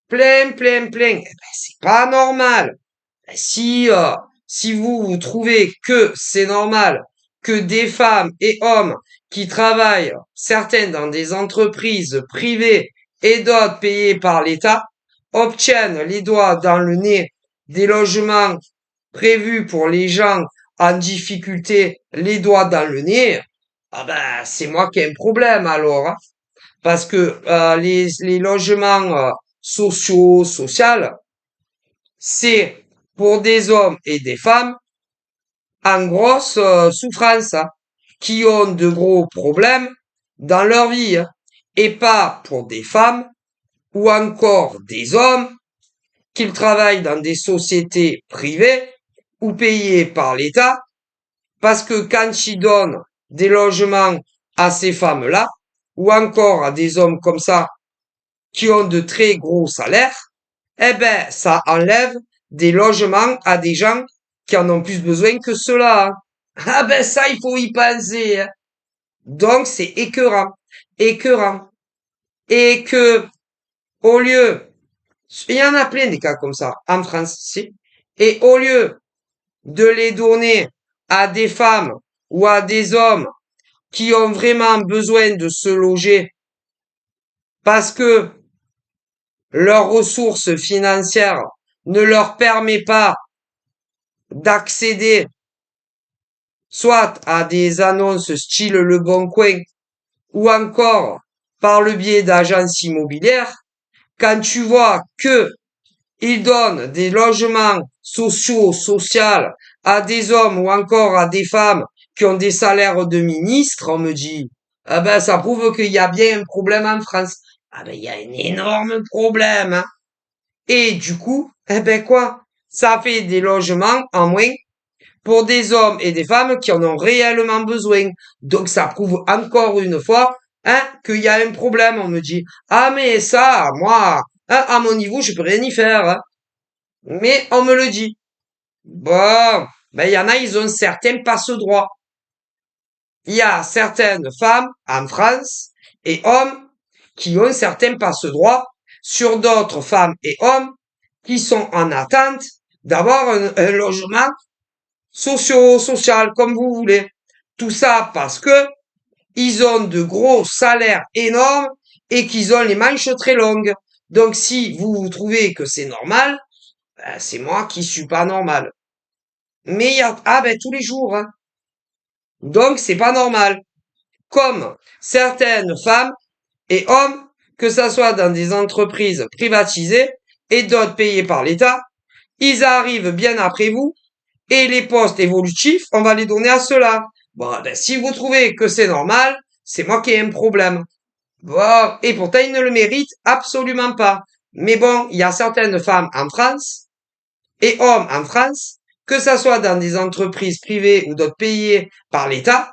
Plein, plein, plein. Eh ben, c'est pas normal. Si vous trouvez que c'est normal que des femmes et hommes qui travaillent, certains dans des entreprises privées et d'autres payées par l'État, obtiennent les doigts dans le nez des logements prévus pour les gens en difficulté, les doigts dans le nez, ah ben c'est moi qui ai un problème alors, hein. Parce que les logements sociaux, c'est pour des hommes et des femmes en grosse souffrance, hein, qui ont de gros problèmes dans leur vie, hein, et pas pour des femmes ou encore des hommes qui travaillent dans des sociétés privées ou payées par l'État, parce que quand ils donnent des logements à ces femmes-là, ou encore à des hommes comme ça qui ont de très gros salaires, eh ben, ça enlève des logements à des gens qui en ont plus besoin que ceux-là, hein. Ah ben ça, il faut y penser, hein. Donc c'est écœurant, écœurant. Et que au lieu, il y en a plein des cas comme ça en France, si. Et au lieu de les donner à des femmes ou à des hommes qui ont vraiment besoin de se loger parce que leurs ressources financières ne leur permet pas d'accéder soit à des annonces style Le Bon Coin ou encore par le biais d'agences immobilières, quand tu vois que ils donnent des logements sociaux à des hommes ou encore à des femmes qui ont des salaires de ministres, on me dit, ah ben ça prouve qu'il y a bien un problème en France. Ah ben il y a un énorme problème, hein. Et du coup, eh ben quoi? Ça fait des logements en moins pour des hommes et des femmes qui en ont réellement besoin. Donc ça prouve encore une fois, hein, qu'il y a un problème, on me dit. Ah mais ça, moi, hein, à mon niveau, je peux rien y faire, hein. Mais on me le dit. Bon, ben il y en a, ils ont certains passe-droits. Il y a certaines femmes en France et hommes qui ont certains passe-droits sur d'autres femmes et hommes qui sont en attente d'avoir un logement social, comme vous voulez. Tout ça parce que ils ont de gros salaires énormes et qu'ils ont les manches très longues. Donc si vous trouvez que c'est normal, ben, c'est moi qui suis pas normal. Mais il y a, ah ben tous les jours, hein. Donc c'est pas normal. comme certaines femmes et hommes, que ça soit dans des entreprises privatisées et d'autres payées par l'État, ils arrivent bien après vous et les postes évolutifs, on va les donner à ceux-là. Bon, ben, si vous trouvez que c'est normal, c'est moi qui ai un problème. Bon, et pourtant, ils ne le méritent absolument pas. Mais bon, il y a certaines femmes en France et hommes en France, que ça soit dans des entreprises privées ou d'autres payées par l'État,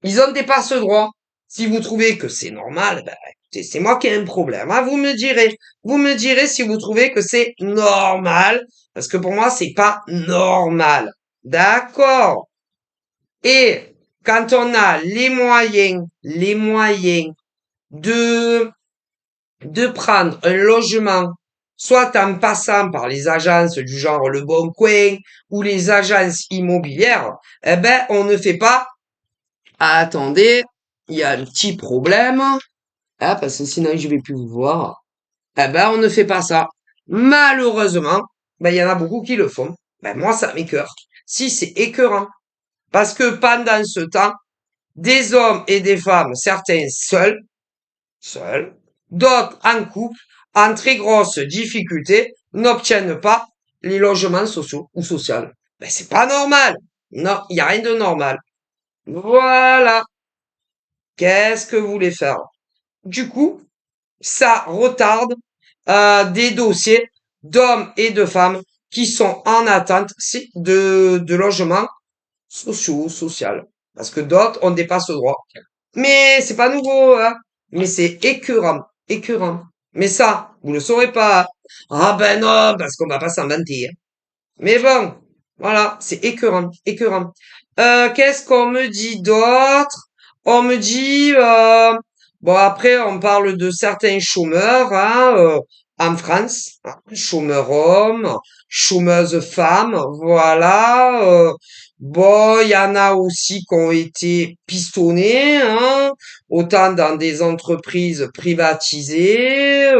ils ont des passe-droits. Si vous trouvez que c'est normal, ben, écoutez, c'est moi qui ai un problème, hein. Vous me direz si vous trouvez que c'est normal, parce que pour moi, c'est pas normal. D'accord. Et quand on a les moyens de, de prendre un logement, soit en passant par les agences du genre Le Bon Coin ou les agences immobilières, eh ben, on ne fait pas. Attendez, il y a un petit problème. Ah, parce que sinon je vais plus vous voir. Eh ben, on ne fait pas ça. Malheureusement, ben, il y en a beaucoup qui le font. Ben, moi, ça m'écœure. Si, c'est écœurant. Parce que pendant ce temps, des hommes et des femmes, certains seuls, d'autres en couple, en très grosse difficulté, n'obtiennent pas les logements sociaux ou sociaux. Ben, c'est pas normal. Non, il n'y a rien de normal. Voilà. Qu'est-ce que vous voulez faire? Du coup, ça retarde des dossiers d'hommes et de femmes qui sont en attente de logements sociaux, social. Parce que d'autres ont des passe-droits. Mais c'est pas nouveau, hein. Mais c'est écœurant, écœurant. Mais ça, vous le saurez pas. Ah ben non, parce qu'on va pas s'inventer, hein. Mais bon, voilà, c'est écœurant, écœurant. Qu'est-ce qu'on me dit d'autre? On me dit, bon après on parle de certains chômeurs, hein, en France, hein, chômeurs hommes, chômeuses femmes, voilà. Bon, il y en a aussi qui ont été pistonnés, hein, autant dans des entreprises privatisées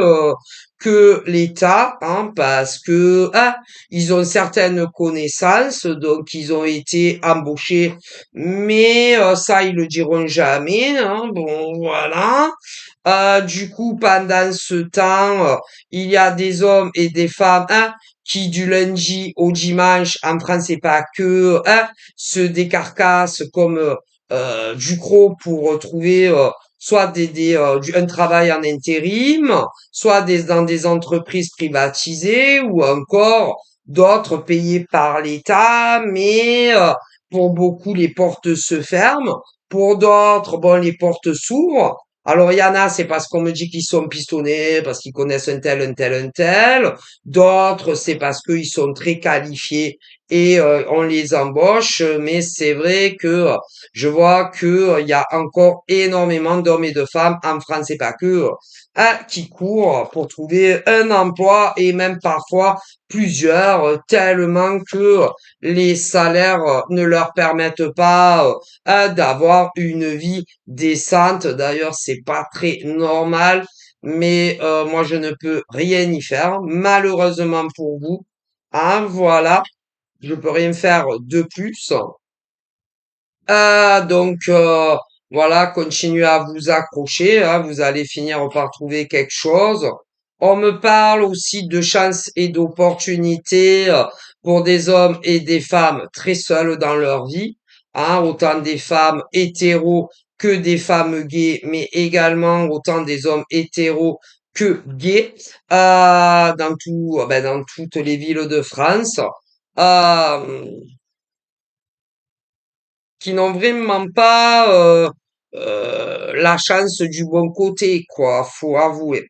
que l'État, hein, parce que hein, ils ont certaines connaissances, donc ils ont été embauchés, mais ça, ils le diront jamais, hein, bon, voilà. Du coup, pendant ce temps, il y a des hommes et des femmes, hein, qui du lundi au dimanche, en France et pas que, hein, se décarcassent comme du croc pour trouver soit un travail en intérim, soit dans des entreprises privatisées ou encore d'autres payées par l'État, mais pour beaucoup les portes se ferment, pour d'autres, bon, les portes s'ouvrent. Alors il y en a, c'est parce qu'on me dit qu'ils sont pistonnés, parce qu'ils connaissent un tel, un tel, un tel. D'autres, c'est parce qu'ils sont très qualifiés et on les embauche. Mais c'est vrai que je vois que il y a encore énormément d'hommes et de femmes en France et pas que qui courent pour trouver un emploi et même parfois plusieurs, tellement que les salaires ne leur permettent pas d'avoir une vie décente. D'ailleurs, c'est pas très normal, mais moi je ne peux rien y faire, malheureusement pour vous. Hein, voilà, je peux rien faire de plus. Donc voilà, continuez à vous accrocher, hein, vous allez finir par trouver quelque chose. On me parle aussi de chances et d'opportunités pour des hommes et des femmes très seuls dans leur vie, hein, autant des femmes hétéros que des femmes gays, mais également autant des hommes hétéros que gays dans toutes les villes de France. Euh, qui n'ont vraiment pas la chance du bon côté, quoi. Faut avouer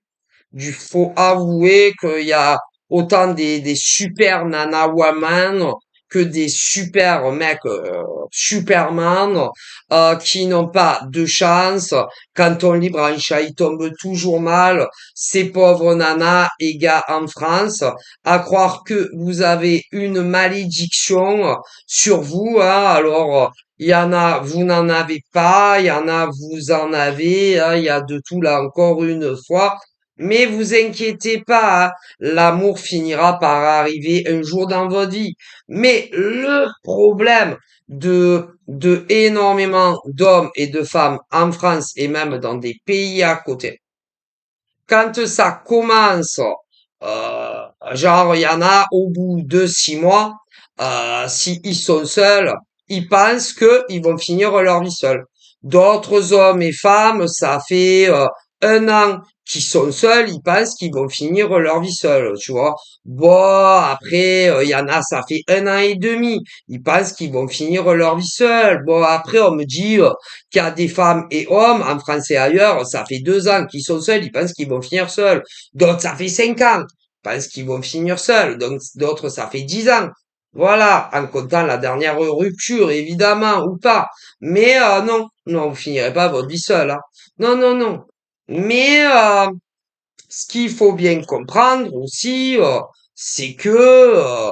qu'il y a autant des super nana woman que des super mecs superman qui n'ont pas de chance. Quand on libre un chat, il tombe toujours mal. Ces pauvres nanas et gars en France, à croire que vous avez une malédiction sur vous, hein. Alors, il y en a, vous n'en avez pas, il y en a, vous en avez, hein. Il y a de tout là encore une fois. Mais vous inquiétez pas, hein, l'amour finira par arriver un jour dans votre vie. Mais le problème de énormément d'hommes et de femmes en France et même dans des pays à côté, quand ça commence, genre il y en a au bout de 6 mois, si ils sont seuls, ils pensent que ils vont finir leur vie seuls. D'autres hommes et femmes, ça fait 1 an qu'ils sont seuls, ils pensent qu'ils vont finir leur vie seuls, tu vois. Bon, après, il y en a, ça fait 1 an et demi, ils pensent qu'ils vont finir leur vie seuls. Bon, après, on me dit qu'il y a des femmes et hommes, en France et ailleurs, ça fait 2 ans qu'ils sont seuls, ils pensent qu'ils vont finir seuls. D'autres, ça fait 5 ans, ils pensent qu'ils vont finir seuls. Donc, d'autres, ça fait 10 ans. Voilà, en comptant la dernière rupture, évidemment, ou pas. Mais non, non, vous finirez pas votre vie seul, hein. Non, non, non. Mais ce qu'il faut bien comprendre aussi, c'est que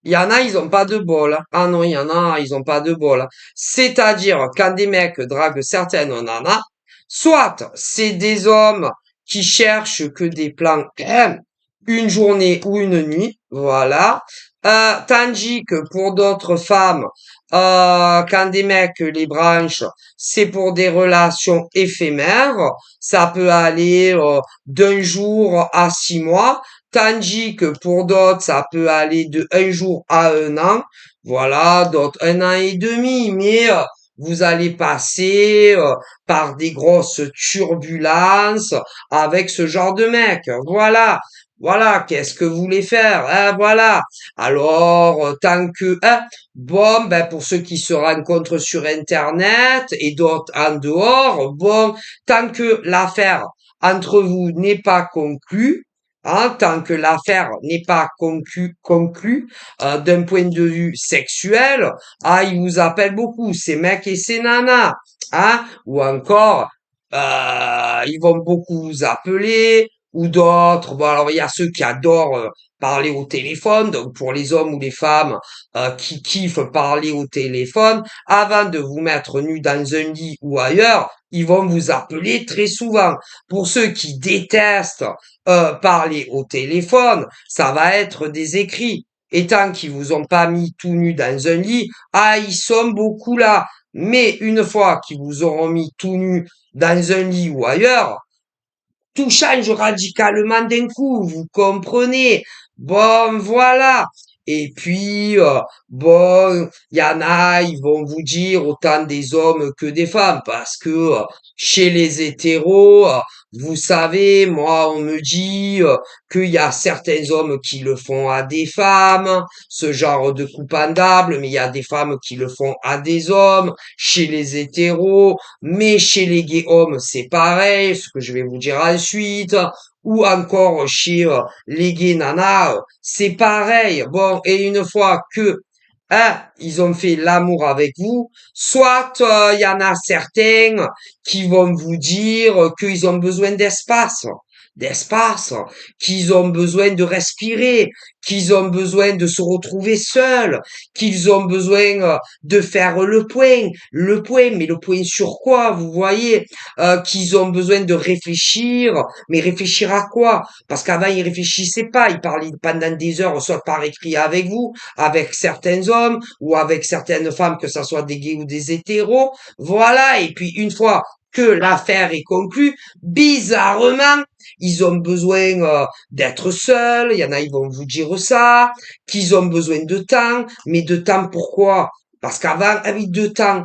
il y en a, ils ont pas de bol, hein. Ah non, il y en a, ils ont pas de bol, hein. C'est-à-dire, quand des mecs draguent certaines nanas, soit c'est des hommes qui cherchent que des plans une journée ou une nuit, voilà. Tandis que pour d'autres femmes, quand des mecs les branchent, c'est pour des relations éphémères. Ça peut aller d'un jour à 6 mois, tandis que pour d'autres, ça peut aller de 1 jour à 1 an. Voilà, d'autres 1 an et demi, mais vous allez passer par des grosses turbulences avec ce genre de mec. Voilà. Voilà, qu'est-ce que vous voulez faire, hein, voilà. Alors, tant que, hein, bon, ben, pour ceux qui se rencontrent sur Internet et d'autres en dehors, bon, tant que l'affaire entre vous n'est pas conclue, hein, tant que l'affaire n'est pas conclue d'un point de vue sexuel, ah, ils vous appellent beaucoup, ces mecs et ces nanas, hein, ou encore, ils vont beaucoup vous appeler, ou d'autres. Bon, alors il y a ceux qui adorent parler au téléphone, donc pour les hommes ou les femmes qui kiffent parler au téléphone, avant de vous mettre nu dans un lit ou ailleurs, ils vont vous appeler très souvent. Pour ceux qui détestent parler au téléphone, ça va être des écrits. Et tant qu'ils vous ont pas mis tout nu dans un lit, ah, ils sont beaucoup là. Mais une fois qu'ils vous auront mis tout nu dans un lit ou ailleurs, tout change radicalement d'un coup, vous comprenez? Bon, voilà. Et puis, bon, il y en a, ils vont vous dire autant des hommes que des femmes, parce que chez les hétéros, vous savez, moi, on me dit qu'il y a certains hommes qui le font à des femmes, ce genre de coup pendable, mais il y a des femmes qui le font à des hommes, chez les hétéros, mais chez les gays hommes, c'est pareil, ce que je vais vous dire ensuite, ou encore chez les gays nanas, c'est pareil. Bon, et une fois que hein, ils ont fait l'amour avec vous, soit il y en a certains qui vont vous dire qu'ils ont besoin d'espace, qu'ils ont besoin de respirer, qu'ils ont besoin de se retrouver seuls, qu'ils ont besoin de faire le point, mais le point sur quoi, vous voyez, qu'ils ont besoin de réfléchir, mais réfléchir à quoi? Parce qu'avant ils réfléchissaient pas, ils parlaient pendant des heures, soit par écrit avec vous, avec certains hommes ou avec certaines femmes, que ce soit des gays ou des hétéros, voilà. Et puis une fois que l'affaire est conclue, bizarrement, ils ont besoin d'être seuls. Il y en a, ils vont vous dire ça, qu'ils ont besoin de temps. Mais de temps pourquoi? Parce qu'avant, ah oui, de temps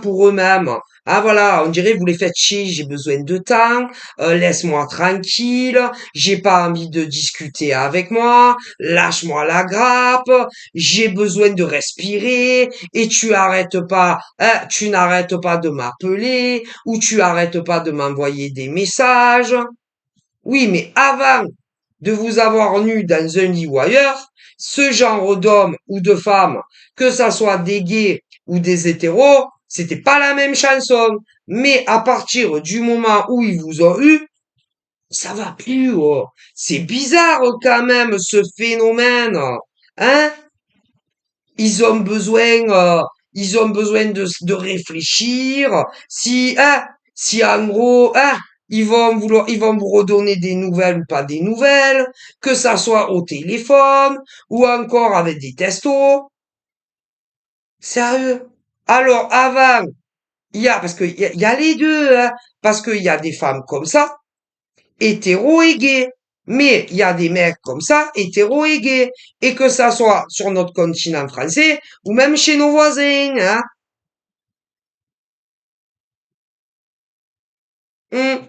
pour eux-mêmes. Ah voilà, on dirait vous les faites chier, j'ai besoin de temps, laisse-moi tranquille, j'ai pas envie de discuter avec moi, lâche-moi la grappe, j'ai besoin de respirer, et tu arrêtes pas, hein, tu n'arrêtes pas de m'appeler, ou tu arrêtes pas de m'envoyer des messages. Oui, mais avant de vous avoir nu dans un lit ou ailleurs, ce genre d'homme ou de femme, que ça soit des gays ou des hétéros, c'était pas la même chanson. Mais à partir du moment où ils vous ont eu, ça va plus, oh. C'est bizarre quand même ce phénomène, hein? Ils ont besoin, ils ont besoin de réfléchir. Si, hein, si en gros, hein, ils vont vous redonner des nouvelles ou pas des nouvelles, que ça soit au téléphone ou encore avec des textos. Sérieux. Alors avant, parce que il y a les deux, hein, parce qu'il y a des femmes comme ça, hétéro et gay. Mais il y a des mecs comme ça, hétéro et gay. Et que ça soit sur notre continent français ou même chez nos voisins, hein. Hum.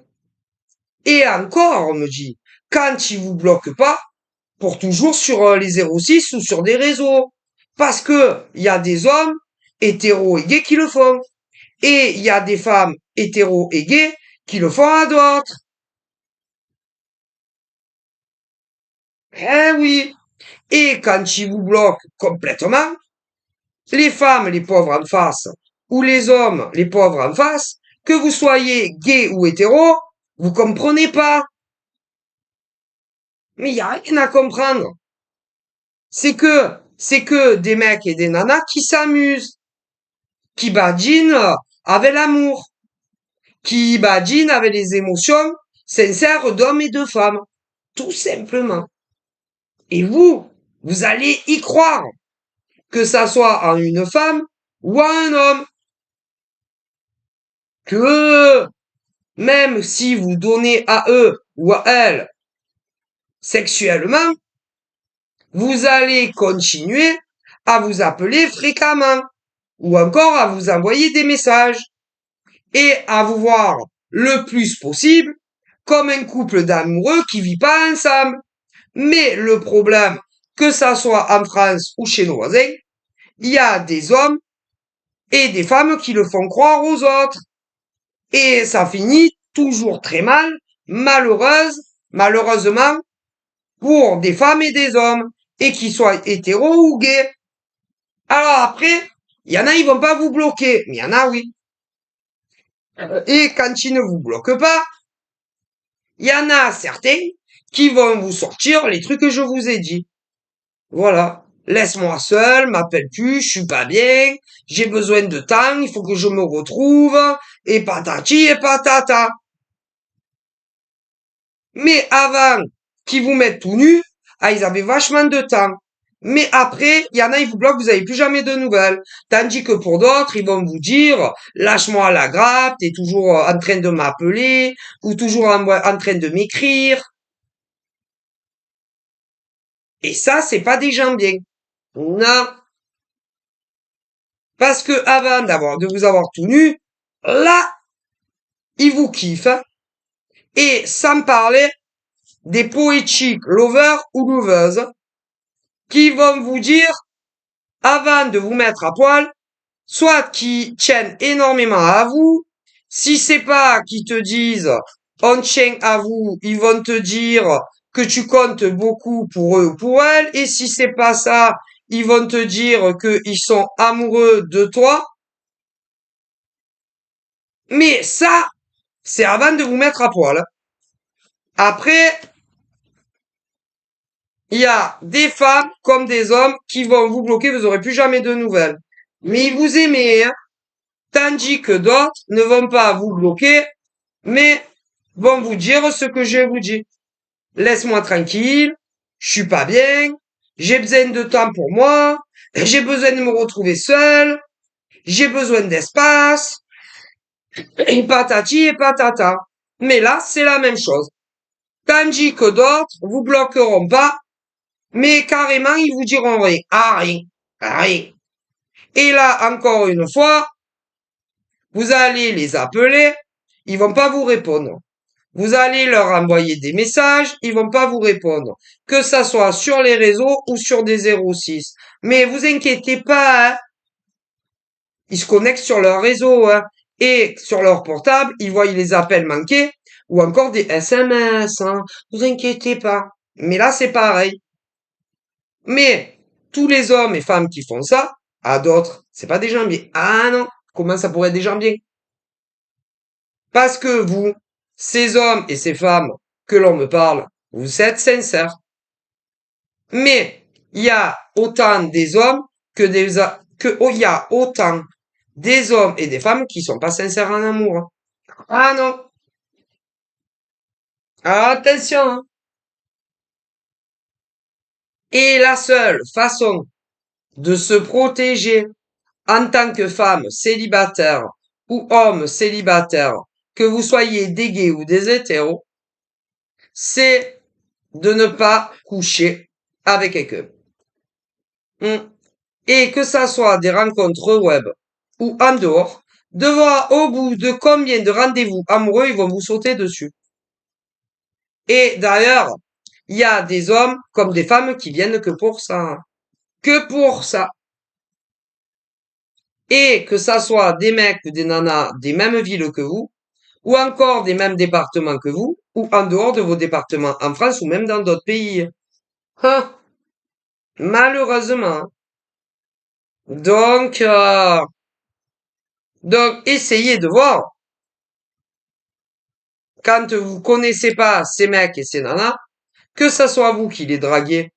Et encore, on me dit, quand ils vous bloquent pas, pour toujours sur les 06 ou sur des réseaux. Parce que il y a des hommes hétéros et gays qui le font. Et il y a des femmes hétéros et gays qui le font à d'autres. Eh oui. Et quand ils vous bloquent complètement, les femmes, les pauvres en face, ou les hommes, les pauvres en face, que vous soyez gay ou hétéro, vous comprenez pas. Mais il y a rien à comprendre. C'est que des mecs et des nanas qui s'amusent, qui badinent avec l'amour, qui badinent avec les émotions sincères d'hommes et de femmes. Tout simplement. Et vous allez y croire, que ça soit en une femme ou en un homme, que même si vous donnez à eux ou à elles sexuellement, vous allez continuer à vous appeler fréquemment ou encore à vous envoyer des messages et à vous voir le plus possible comme un couple d'amoureux qui vit pas ensemble. Mais le problème, que ça soit en France ou chez nos voisins, il y a des hommes et des femmes qui le font croire aux autres. Et ça finit toujours très mal, malheureusement, pour des femmes et des hommes, et qu'ils soient hétéros ou gays. Alors après, il y en a, ils vont pas vous bloquer, mais il y en a, oui. Et quand ils ne vous bloquent pas, il y en a certains qui vont vous sortir les trucs que je vous ai dit. Voilà. Laisse-moi seul, m'appelle plus, je suis pas bien, j'ai besoin de temps, il faut que je me retrouve, et patati et patata. Mais avant qu'ils vous mettent tout nu, ah, ils avaient vachement de temps. Mais après, il y en a, ils vous bloquent, vous n'avez plus jamais de nouvelles. Tandis que pour d'autres, ils vont vous dire, lâche-moi la grappe, t'es toujours en train de m'appeler, ou toujours en train de m'écrire. Et ça, c'est pas des gens bien. Non. Parce que avant de vous avoir tout nu, là, ils vous kiffent, hein. Et sans parler des poétiques lovers ou loveuses qui vont vous dire, avant de vous mettre à poil, soit qui tiennent énormément à vous, si c'est pas qu'ils te disent on tient à vous, ils vont te dire que tu comptes beaucoup pour eux ou pour elles, et si c'est pas ça, ils vont te dire qu'ils sont amoureux de toi. Mais ça, c'est avant de vous mettre à poil. Après, il y a des femmes comme des hommes qui vont vous bloquer, vous aurez plus jamais de nouvelles. Mais ils vous aimez, hein. Tandis que d'autres ne vont pas vous bloquer, mais vont vous dire ce que je vous dis. Laisse-moi tranquille, je suis pas bien, j'ai besoin de temps pour moi, j'ai besoin de me retrouver seul, j'ai besoin d'espace, et patati et patata. Mais là, c'est la même chose. Tandis que d'autres vous bloqueront pas, mais carrément, ils vous diront rien. Ah, rien. Ah, rien. Et là, encore une fois, vous allez les appeler, ils vont pas vous répondre. Vous allez leur envoyer des messages, ils vont pas vous répondre. Que ça soit sur les réseaux ou sur des 06. Mais vous inquiétez pas, hein. Ils se connectent sur leur réseau, hein. Et sur leur portable, ils voient les appels manqués ou encore des SMS, hein. Vous inquiétez pas. Mais là, c'est pareil. Mais tous les hommes et femmes qui font ça, à d'autres, c'est pas des gens bien. Ah non, comment ça pourrait être des gens bien? Parce que vous, ces hommes et ces femmes que l'on me parle, vous êtes sincères. Mais il y a autant des hommes il y a autant des hommes et des femmes qui sont pas sincères en amour. Ah non. Alors attention, hein. Et la seule façon de se protéger en tant que femme célibataire ou homme célibataire, que vous soyez des gays ou des hétéros, c'est de ne pas coucher avec quelqu'un. Hmm. Et que ça soit des rencontres web ou en dehors, de voir au bout de combien de rendez-vous amoureux ils vont vous sauter dessus. Et d'ailleurs, il y a des hommes comme des femmes qui viennent que pour ça, hein. Que pour ça. Et que ça soit des mecs ou des nanas des mêmes villes que vous, ou encore des mêmes départements que vous, ou en dehors de vos départements en France ou même dans d'autres pays. Hein, malheureusement. Donc, euh, donc, essayez de voir, quand vous connaissez pas ces mecs et ces nanas, que ça soit vous qui les draguez,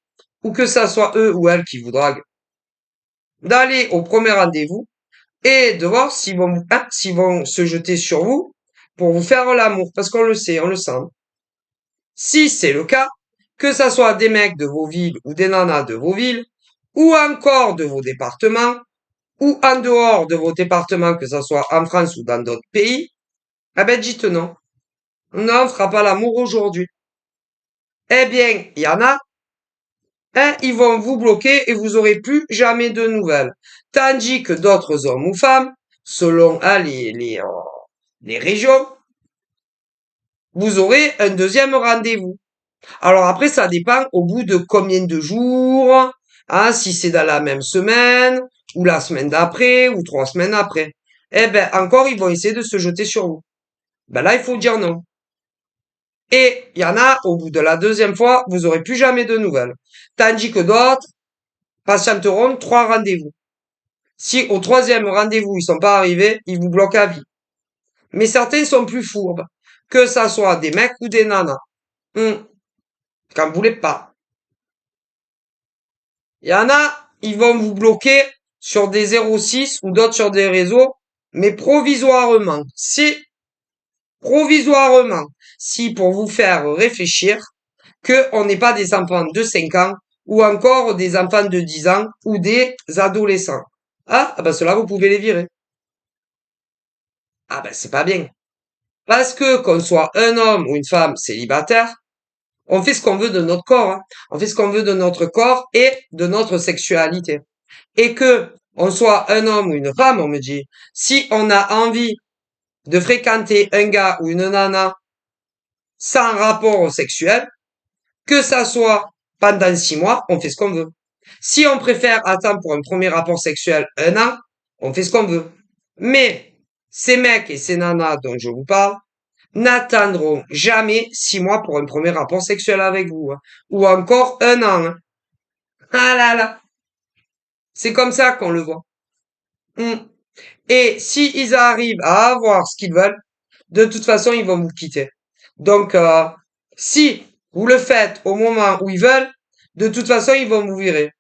ou que ça soit eux ou elles qui vous draguent, d'aller au premier rendez-vous et de voir s'ils vont se jeter sur vous pour vous faire l'amour, parce qu'on le sait, on le sent. Si c'est le cas, que ça soit des mecs de vos villes ou des nanas de vos villes, ou encore de vos départements, ou en dehors de vos départements, que ça soit en France ou dans d'autres pays, eh ben dites non. Non, on fera pas l'amour aujourd'hui. Eh bien, il y en a, hein, ils vont vous bloquer et vous aurez plus jamais de nouvelles. Tandis que d'autres hommes ou femmes, selon hein, les régions, vous aurez un deuxième rendez-vous. Alors après, ça dépend au bout de combien de jours, hein, si c'est dans la même semaine, ou la semaine d'après, ou 3 semaines après. Eh ben, encore, ils vont essayer de se jeter sur vous. Ben là, il faut dire non. Et il y en a, au bout de la deuxième fois, vous aurez plus jamais de nouvelles. Tandis que d'autres patienteront 3 rendez-vous. Si au troisième rendez-vous, ils sont pas arrivés, ils vous bloquent à vie. Mais certains sont plus fourbes. Que ça soit des mecs ou des nanas. Hum, Quand vous voulez pas. Il y en a, ils vont vous bloquer sur des 06 ou d'autres sur des réseaux, mais provisoirement. Provisoirement. Si pour vous faire réfléchir, que on n'est pas des enfants de 5 ans, ou encore des enfants de 10 ans, ou des adolescents. Ah ben cela vous pouvez les virer. Ah ben c'est pas bien. Parce que qu'on soit un homme ou une femme célibataire, on fait ce qu'on veut de notre corps, hein. On fait ce qu'on veut de notre corps et de notre sexualité. Et que on soit un homme ou une femme, on me dit, si on a envie de fréquenter un gars ou une nana sans rapport sexuel, que ça soit pendant 6 mois, on fait ce qu'on veut. Si on préfère attendre pour un premier rapport sexuel 1 an, on fait ce qu'on veut. Mais ces mecs et ces nanas dont je vous parle n'attendront jamais 6 mois pour un premier rapport sexuel avec vous, hein. Ou encore 1 an, hein. Ah là là, c'est comme ça qu'on le voit. Hmm. Et si ils arrivent à avoir ce qu'ils veulent, de toute façon, ils vont vous quitter. Donc, si vous le faites au moment où ils veulent, de toute façon, ils vont vous virer.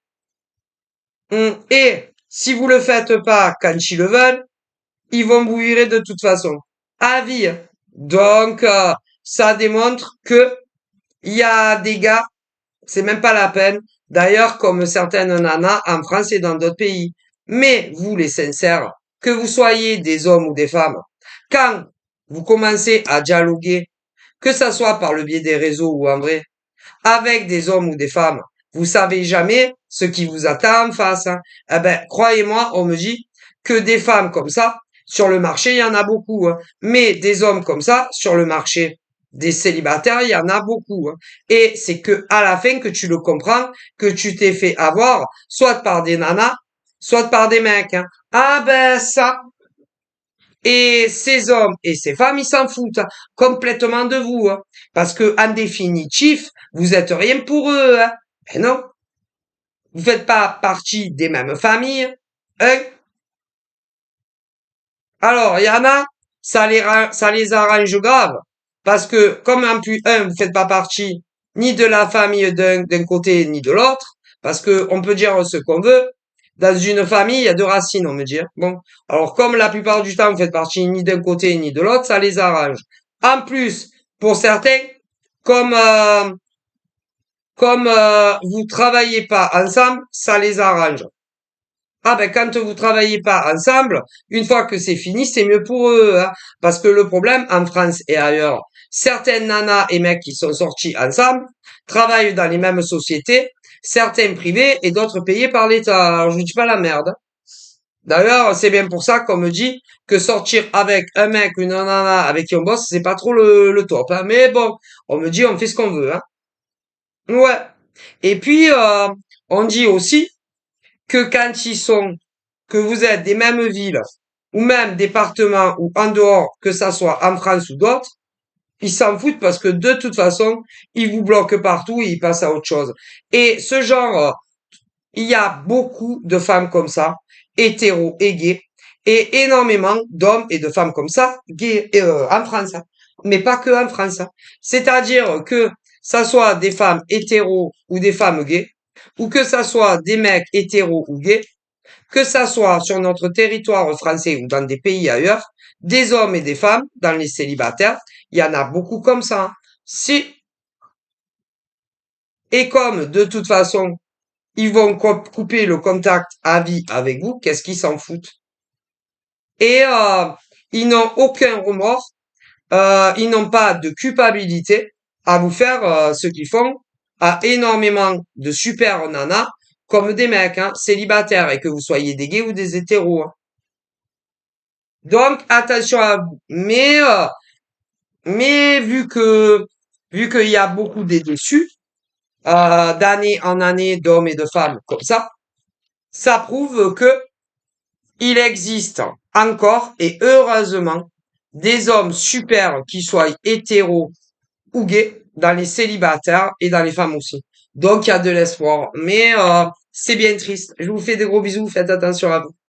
Et si vous le faites pas quand ils le veulent, ils vont vous virer de toute façon. À vie. Donc, ça démontre que il y a des gars, c'est même pas la peine. D'ailleurs, comme certaines nanas en France et dans d'autres pays. Mais vous, les sincères, que vous soyez des hommes ou des femmes, quand vous commencez à dialoguer, que ça soit par le biais des réseaux ou en vrai, avec des hommes ou des femmes, vous savez jamais ce qui vous attend en face, hein. Eh ben, croyez-moi, on me dit que des femmes comme ça, sur le marché, il y en a beaucoup, hein. Mais des hommes comme ça, sur le marché des célibataires, il y en a beaucoup, hein. Et c'est que à la fin que tu le comprends, que tu t'es fait avoir, soit par des nanas, soit par des mecs, hein. Ah ben ça, et ces hommes et ces femmes, ils s'en foutent hein, complètement de vous, hein. Parce que, en définitif, vous êtes rien pour eux, hein. Ben non. Vous faites pas partie des mêmes familles, hein. Alors, il y en a, ça les arrange grave. Parce que, comme en plus, vous faites pas partie ni de la famille d'un côté, ni de l'autre. Parce que, on peut dire ce qu'on veut. Dans une famille, il y a deux racines, on me dit, hein. Bon. Alors, comme la plupart du temps, vous faites partie ni d'un côté, ni de l'autre, ça les arrange. En plus, pour certains, Comme vous travaillez pas ensemble, ça les arrange. Ah ben quand vous travaillez pas ensemble, une fois que c'est fini, c'est mieux pour eux, hein. Parce que le problème en France et ailleurs, certaines nanas et mecs qui sont sortis ensemble travaillent dans les mêmes sociétés, certains privés et d'autres payés par l'État. Alors je vous dis pas la merde, hein. D'ailleurs, c'est bien pour ça qu'on me dit que sortir avec un mec, une nana avec qui on bosse, c'est pas trop le top, hein. Mais bon, on me dit on fait ce qu'on veut, hein. Ouais. Et puis, on dit aussi que quand ils sont, que vous êtes des mêmes villes, ou même départements, ou en dehors, que ça soit en France ou d'autres, ils s'en foutent parce que de toute façon, ils vous bloquent partout et ils passent à autre chose. Et ce genre, il y a beaucoup de femmes comme ça, hétéros et gays, et énormément d'hommes et de femmes comme ça, gays, en France, hein. Mais pas que en France, hein. C'est-à-dire que ça soit des femmes hétéros ou des femmes gays, ou que ça soit des mecs hétéros ou gays, que ça soit sur notre territoire français ou dans des pays ailleurs, des hommes et des femmes, dans les célibataires, il y en a beaucoup comme ça, hein. Si, et comme de toute façon, ils vont couper le contact à vie avec vous, qu'est-ce qu'ils s'en foutent? Et ils n'ont aucun remords, ils n'ont pas de culpabilité à vous faire ce qu'ils font à énormément de super nanas comme des mecs, hein, célibataires, et que vous soyez des gays ou des hétéros, hein. Donc attention à vous. Mais vu qu'il y a beaucoup de déçus, d'année en année d'hommes et de femmes comme ça prouve que il existe encore et heureusement des hommes super qui soient hétéros ou gays dans les célibataires et dans les femmes aussi. Donc il y a de l'espoir. Mais c'est bien triste. Je vous fais des gros bisous. Faites attention à vous.